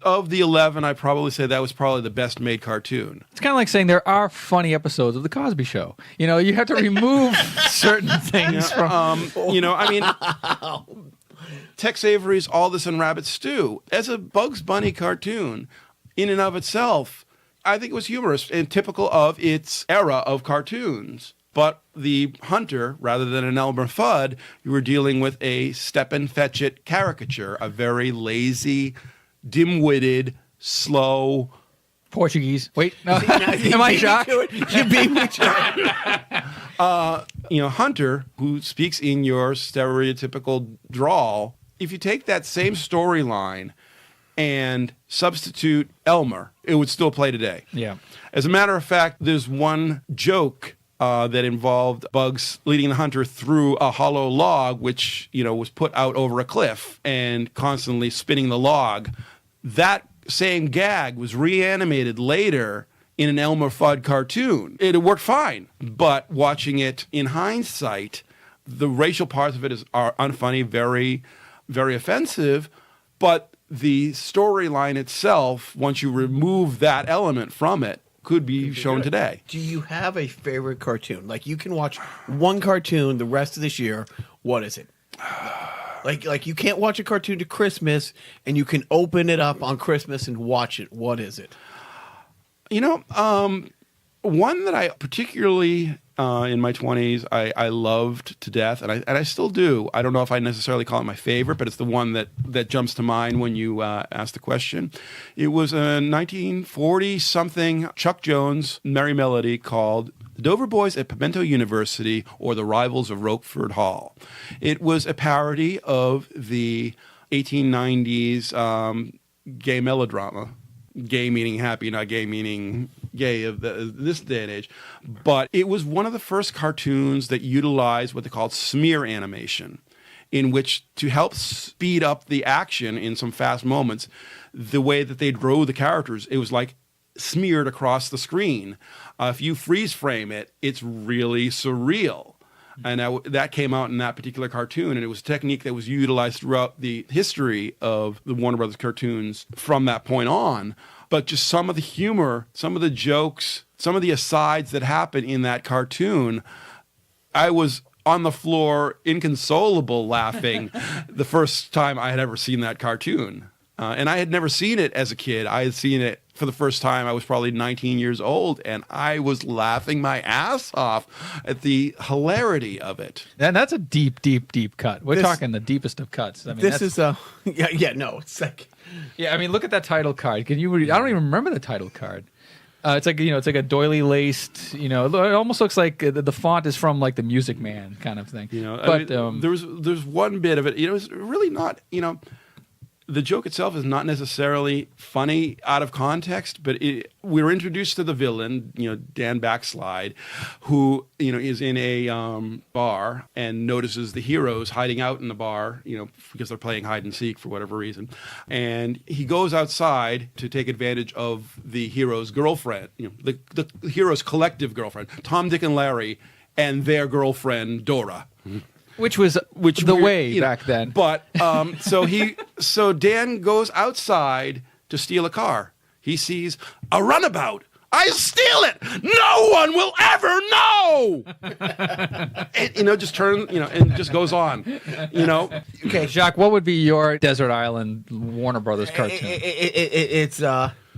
of the 11, I'd probably say that was probably the best made cartoon. It's kind of like saying there are funny episodes of The Cosby Show. You have to remove certain things from... Tex Avery's All This and Rabbit Stew, as a Bugs Bunny cartoon, in and of itself, I think it was humorous and typical of its era of cartoons. But the Hunter, rather than an Elmer Fudd, you were dealing with a Steppenfetchit caricature, a very lazy, dim-witted, slow... Portuguese. Wait, no. Am I Jacques? You beat me to it. Hunter, who speaks in your stereotypical drawl, if you take that same storyline and substitute Elmer, it would still play today. Yeah. As a matter of fact, there's one joke that involved Bugs leading the Hunter through a hollow log, which, was put out over a cliff and constantly spinning the log. That same gag was reanimated later in an Elmer Fudd cartoon. It worked fine, but watching it in hindsight, the racial parts of it are unfunny, very, very offensive, but the storyline itself, once you remove that element from it, could be shown today. Do you have a favorite cartoon? Like, you can watch one cartoon the rest of this year. What is it? Like you can't watch a cartoon to Christmas, and you can open it up on Christmas and watch it. What is it? One that I particularly in my 20s I loved to death, and I still do. I don't know if I necessarily call it my favorite, but it's the one that jumps to mind when you ask the question. It was a 1940-something Chuck Jones Merrie melody called The Dover Boys at Pimento University, or The Rivals of Roquefort Hall. It was a parody of the 1890s gay melodrama. Gay meaning happy, not gay meaning gay of this day and age. But it was one of the first cartoons that utilized what they called smear animation, in which, to help speed up the action in some fast moments, the way that they drew the characters, it was like smeared across the screen. If you freeze frame it, it's really surreal. And that came out in that particular cartoon, and it was a technique that was utilized throughout the history of the Warner Brothers cartoons from that point on. But just some of the humor, some of the jokes, some of the asides that happen in that cartoon, I was on the floor inconsolable laughing the first time I had ever seen that cartoon. And I had never seen it as a kid. I had seen it for the first time. I was probably 19 years old, and I was laughing my ass off at the hilarity of it. And that's a deep, deep, deep cut. We're talking the deepest of cuts. I mean, it's like... Yeah, I mean, look at that title card. I don't even remember the title card. It's like a doily laced. It almost looks like the font is from like the Music Man kind of thing. But there's one bit of it. It's really not. The joke itself is not necessarily funny out of context, but we were introduced to the villain, Dan Backslide, who, is in a bar and notices the heroes hiding out in the bar, because they're playing hide and seek for whatever reason. And he goes outside to take advantage of the hero's girlfriend, the hero's collective girlfriend, Tom, Dick, and Larry, and their girlfriend, Dora. Which was the way back then. But so Dan goes outside to steal a car. He sees a runabout. I steal it. No one will ever know. And, just turn, and just goes on. Okay, Jacques, what would be your Desert Island Warner Brothers cartoon? It's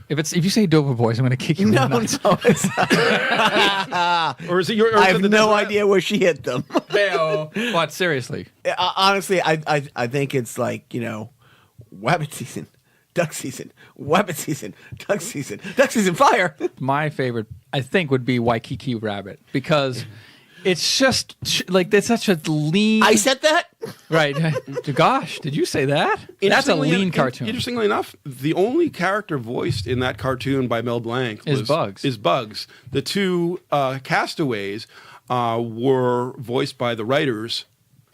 If you say Dover Boys, I'm going to kick you. No, in the nuts. no, it's or is it your? I have no idea where she hit them. But seriously, honestly, I think it's like Wabbit season, duck season, Wabbit season, duck season, fire. My favorite, I think, would be Waikiki Rabbit, because it's just like it's such a lean. I said that. Right. Gosh, did you say that? That's a lean cartoon. Interestingly enough, the only character voiced in that cartoon by Mel Blanc is Bugs. The two castaways were voiced by the writers.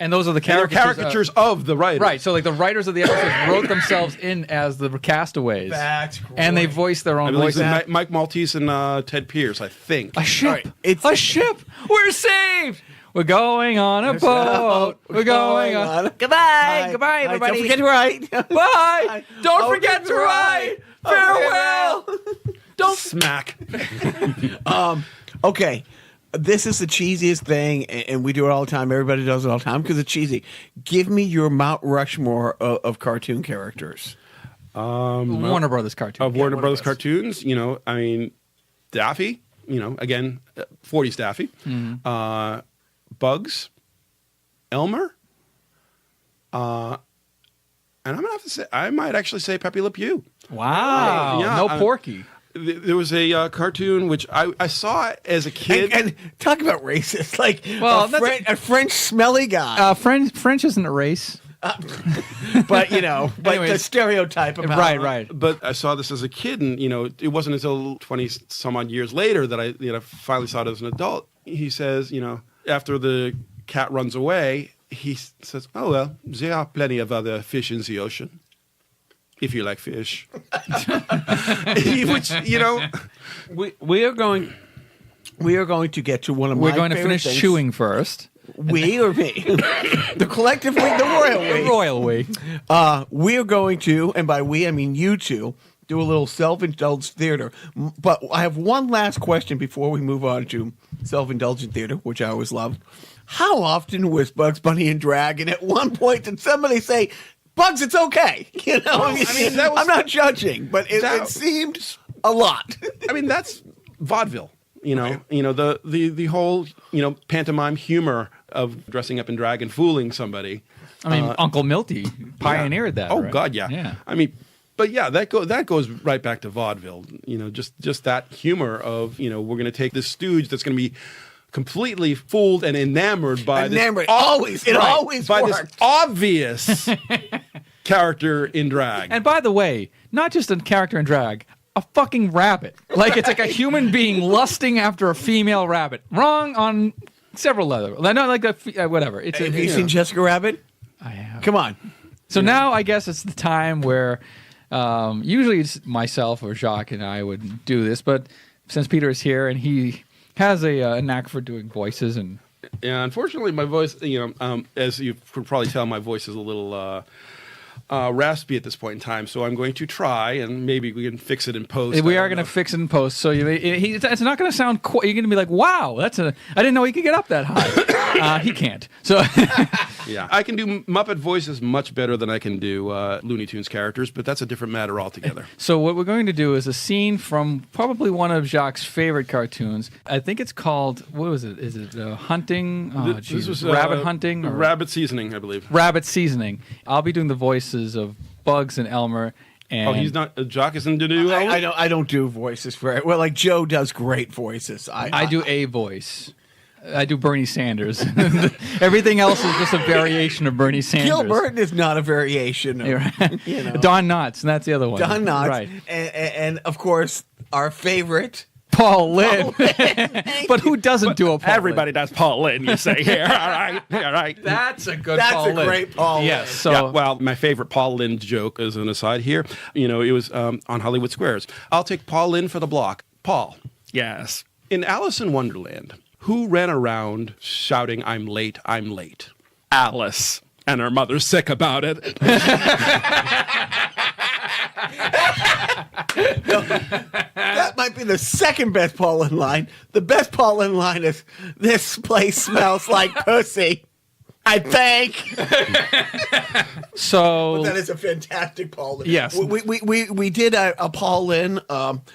And those are the caricatures of the writers. Right, so like the writers of the episodes wrote themselves in as the castaways. That's great. And they voiced their own voices. Mike Maltese and Ted Pierce, I think. A ship. Right. A ship. We're saved. We're going on a boat. We're going on. Goodbye. Goodbye, everybody. Don't forget to write. Bye. Don't forget to write. Farewell. Don't smack. Okay. This is the cheesiest thing, and we do it all the time. Everybody does it all the time because it's cheesy. Give me your Mount Rushmore of cartoon characters. Warner Brothers cartoons. Of Warner Brothers cartoons, I mean, Daffy, again, 40s Daffy. Bugs, Elmer, and I'm going to have to say, I might actually say Pepe Le Pew. Wow. Yeah, no Porky. There was a cartoon which I saw as a kid. And talk about racist. Like, Well, a French smelly guy. French isn't a race. But, but Anyways. the stereotype about Right. But I saw this as a kid, and it wasn't until 20 some odd years later that I finally saw it as an adult. He says, after the cat runs away, he says, "Oh well, there are plenty of other fish in the ocean, if you like fish." Which we are going to get to one of We're my going to favorite finish things. chewing first. We or me? The collective we, the royal we. The royal we. We are going to, and by we I mean you two, do a little self-indulged theater. But I have one last question before we move on to self-indulgent theater, which I always love. How often was Bugs Bunny in drag? And at one point did somebody say, "Bugs, it's okay"? I'm not judging, but it seemed a lot. I mean, that's vaudeville. The whole pantomime humor of dressing up in drag and fooling somebody. I mean, Uncle Milty pioneered that. Oh right? God, yeah. Yeah. I mean, but yeah, that goes right back to vaudeville. Just that humor of we're going to take this stooge that's going to be completely fooled and enamored by always by worked. this obvious character in drag. And by the way, not just a character in drag, a fucking rabbit. Like it's like a human being lusting after a female rabbit. Wrong on several levels. Not like whatever. Have you seen Jessica Rabbit? I have. Come on. So now I guess it's the time where usually it's myself or Jacques and I would do this, but since Peter is here and he has a knack for doing voices and Yeah, unfortunately, my voice, as you could probably tell, my voice is a little raspy at this point in time. So I'm going to try, and maybe we can fix it in post. we are going to fix it in post. So it's not going to sound. You're going to be like, "Wow, I didn't know he could get up that high." He can't. So yeah, I can do Muppet voices much better than I can do Looney Tunes characters, but that's a different matter altogether. So what we're going to do is a scene from probably one of Jacques' favorite cartoons. I think it's called, what was it? Is it Hunting? Oh, This was Rabbit Hunting? Or Rabbit Seasoning, I believe. Rabbit Seasoning. I'll be doing the voices of Bugs and Elmer. And he's not. Jacques isn't to do. I don't do voices very well. Like Joe does great voices. I do a voice. I do Bernie Sanders. Everything else is just a variation of Bernie Sanders. Gil Burton is not a variation of, Don Knotts, and that's the other one. Don Knotts. Right. And of course, our favorite, Paul Lynn. But who doesn't do a Paul Everybody does Paul Lynn, you say here. All right. That's a good that's Paul a Lynn. great Paul Yes. Lynn. So, Yeah, well, my favorite Paul Lynn joke as an aside here, it was on Hollywood Squares. I'll take Paul Lynn for the block. Paul. Yes. In Alice in Wonderland, who ran around shouting, "I'm late, I'm late"? Alice. And her mother's sick about it. That might be the second best Paul Lynn line. The best Paul Lynn line is, "This place smells like pussy, I think." so That is a fantastic Paul Lynn. Yes. We did a Paul Lynn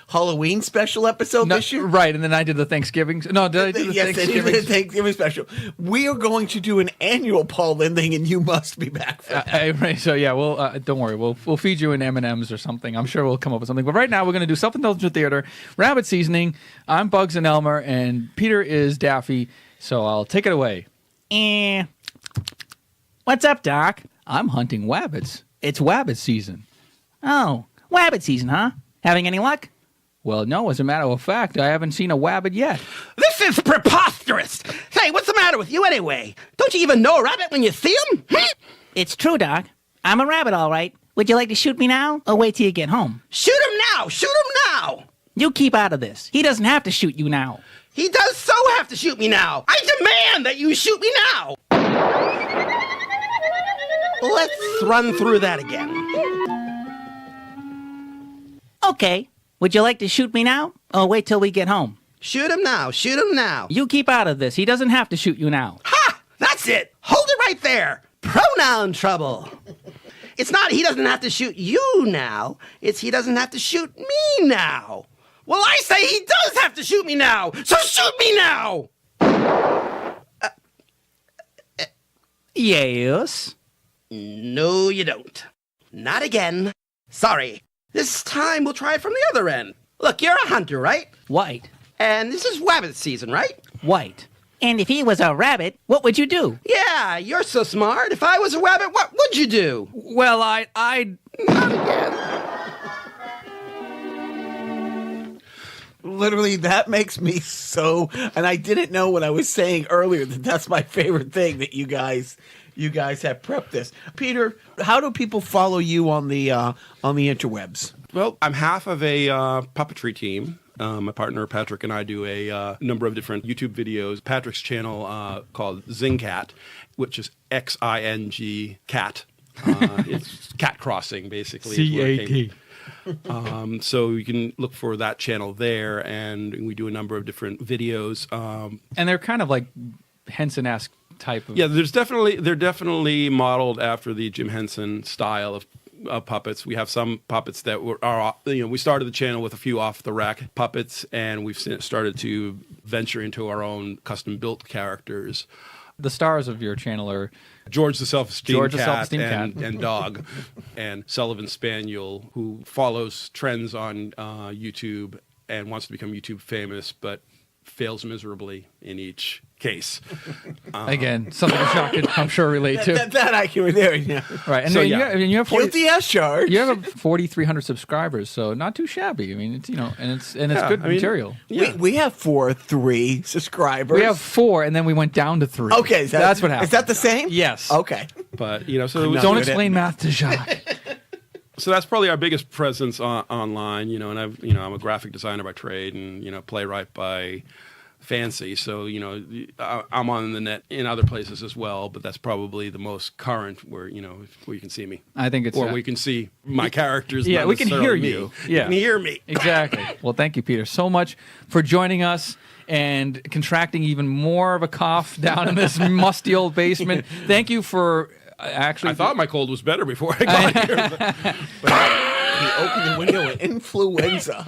Halloween special episode this year. Right, and then I did the Thanksgiving. No, did I do the Yes, Thanksgiving? the Thanksgiving special. We are going to do an annual Paul Lynn thing, and you must be back for that. Right, so yeah, we'll don't worry, we'll feed you in M&Ms or something. I'm sure we'll come up with something. But right now, we're going to do self-indulgent theater, Rabbit Seasoning. I'm Bugs and Elmer, and Peter is Daffy. So I'll take it away. What's up, Doc? I'm hunting wabbits. It's wabbit season. Oh, wabbit season, huh? Having any luck? Well, no, as a matter of fact, I haven't seen a wabbit yet. This is preposterous! Hey, what's the matter with you anyway? Don't you even know a rabbit when you see him? It's true, Doc. I'm a rabbit, all right. Would you like to shoot me now, or wait till you get home? Shoot him now! Shoot him now! You keep out of this. He doesn't have to shoot you now. He does so have to shoot me now! I demand that you shoot me now! Let's run through that again. Okay. Would you like to shoot me now, or wait till we get home? Shoot him now! Shoot him now! You keep out of this. He doesn't have to shoot you now. Ha! That's it! Hold it right there! Pronoun trouble! It's not he doesn't have to shoot you now. It's he doesn't have to shoot me now. Well, I say he does have to shoot me now. So shoot me now. Yes? No, you don't. Not again. Sorry. This time we'll try it from the other end. Look, you're a hunter, right? White. And this is rabbit season, right? White. And if he was a rabbit, what would you do? Yeah, you're so smart. If I was a rabbit, what would you do? Well, I'd... Not again. Literally, that makes me so. And I didn't know what I was saying earlier that that's my favorite thing that you guys have prepped this. Peter, how do people follow you on the interwebs? Well, I'm half of a puppetry team. My partner Patrick and I do a number of different YouTube videos. Patrick's channel called Zingcat, which is Xing cat. It's cat crossing, basically. C-A-T. So you can look for that channel there, and we do a number of different videos. And they're kind of like Henson-esque type of... Yeah, they're definitely modeled after the Jim Henson style of puppets. We have some puppets that we started the channel with a few off-the-rack puppets, and we've started to venture into our own custom-built characters. The stars of your channel are... George the Self-Esteem Cat, Cat. and Dog, and Sullivan Spaniel, who follows trends on YouTube and wants to become YouTube famous, but fails miserably in each case. Again, something Jacques can, I'm sure, relate to. That I can relate. Yeah. Right, and So, then yeah. you have 40, Guilty as charged. you have 4,300 subscribers, so not too shabby. I mean, it's and it's good material. Yeah. We have 3 subscribers. We have 4, and then we went down to 3. Okay, that's what happened. Is that the same? Yes. Okay. But so I'm not Don't good at explain math to Jacques. So that's probably our biggest presence online, and I'm a graphic designer by trade and, playwright by fancy. So, I'm on the net in other places as well, but that's probably the most current where you can see me. I think it's... Or we can see my characters. Yeah, not we can necessarily hear me. you. Yeah. You can hear me. Exactly. Well, thank you, Peter, so much for joining us and contracting even more of a cough down in this musty old basement. Thank you for... Actually, I thought my cold was better before I got here. He opened the window with influenza.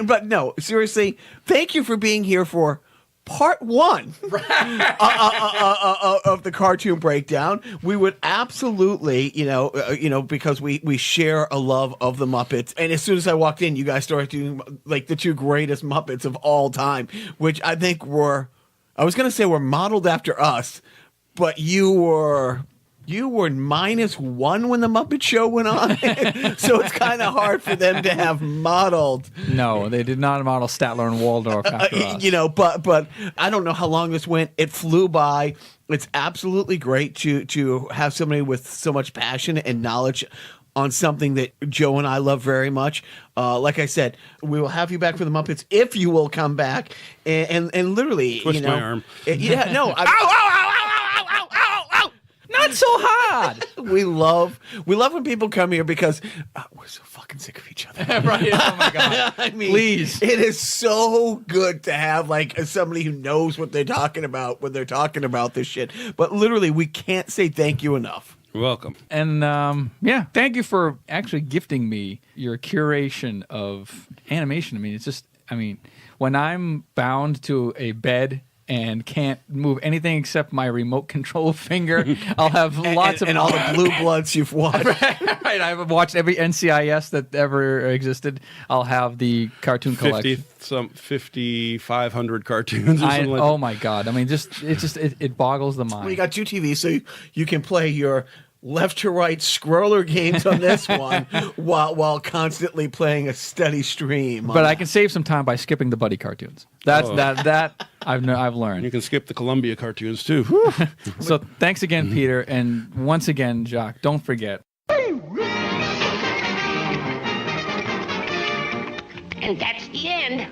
But no, seriously, thank you for being here for part 1 of the cartoon breakdown. We would absolutely, because we share a love of the Muppets. And as soon as I walked in, you guys started doing like the 2 greatest Muppets of all time, which I think were modeled after us. But you were -1 when the Muppet Show went on, so it's kind of hard for them to have modeled. No, they did not model Statler and Waldorf after us. But I don't know how long this went. It flew by. It's absolutely great to have somebody with so much passion and knowledge on something that Joe and I love very much. Like I said, we will have you back for the Muppets if you will come back and literally Twist my arm. Yeah, no. Not so hard. We love when people come here because we're so fucking sick of each other. Right? Oh my God! I mean, Please. it is so good to have like somebody who knows what they're talking about when they're talking about this shit. But literally, we can't say thank you enough. You're welcome. And thank you for actually gifting me your curation of animation. I mean, when I'm bound to a bed and can't move anything except my remote control finger, I'll have lots of... And all the Blue Bloods you've watched. Right, I've watched every NCIS that ever existed. I'll have the cartoon collection. 5,500 cartoons or something like that. Oh my God. I mean, it boggles the mind. Well, you got 2 TVs, so you can play your left to right scroller games on this one while constantly playing a steady stream. But I can save some time by skipping the buddy cartoons. That I've learned. You can skip the Columbia cartoons too. So thanks again, Peter, and once again, Jacques. Don't forget. And that's the end.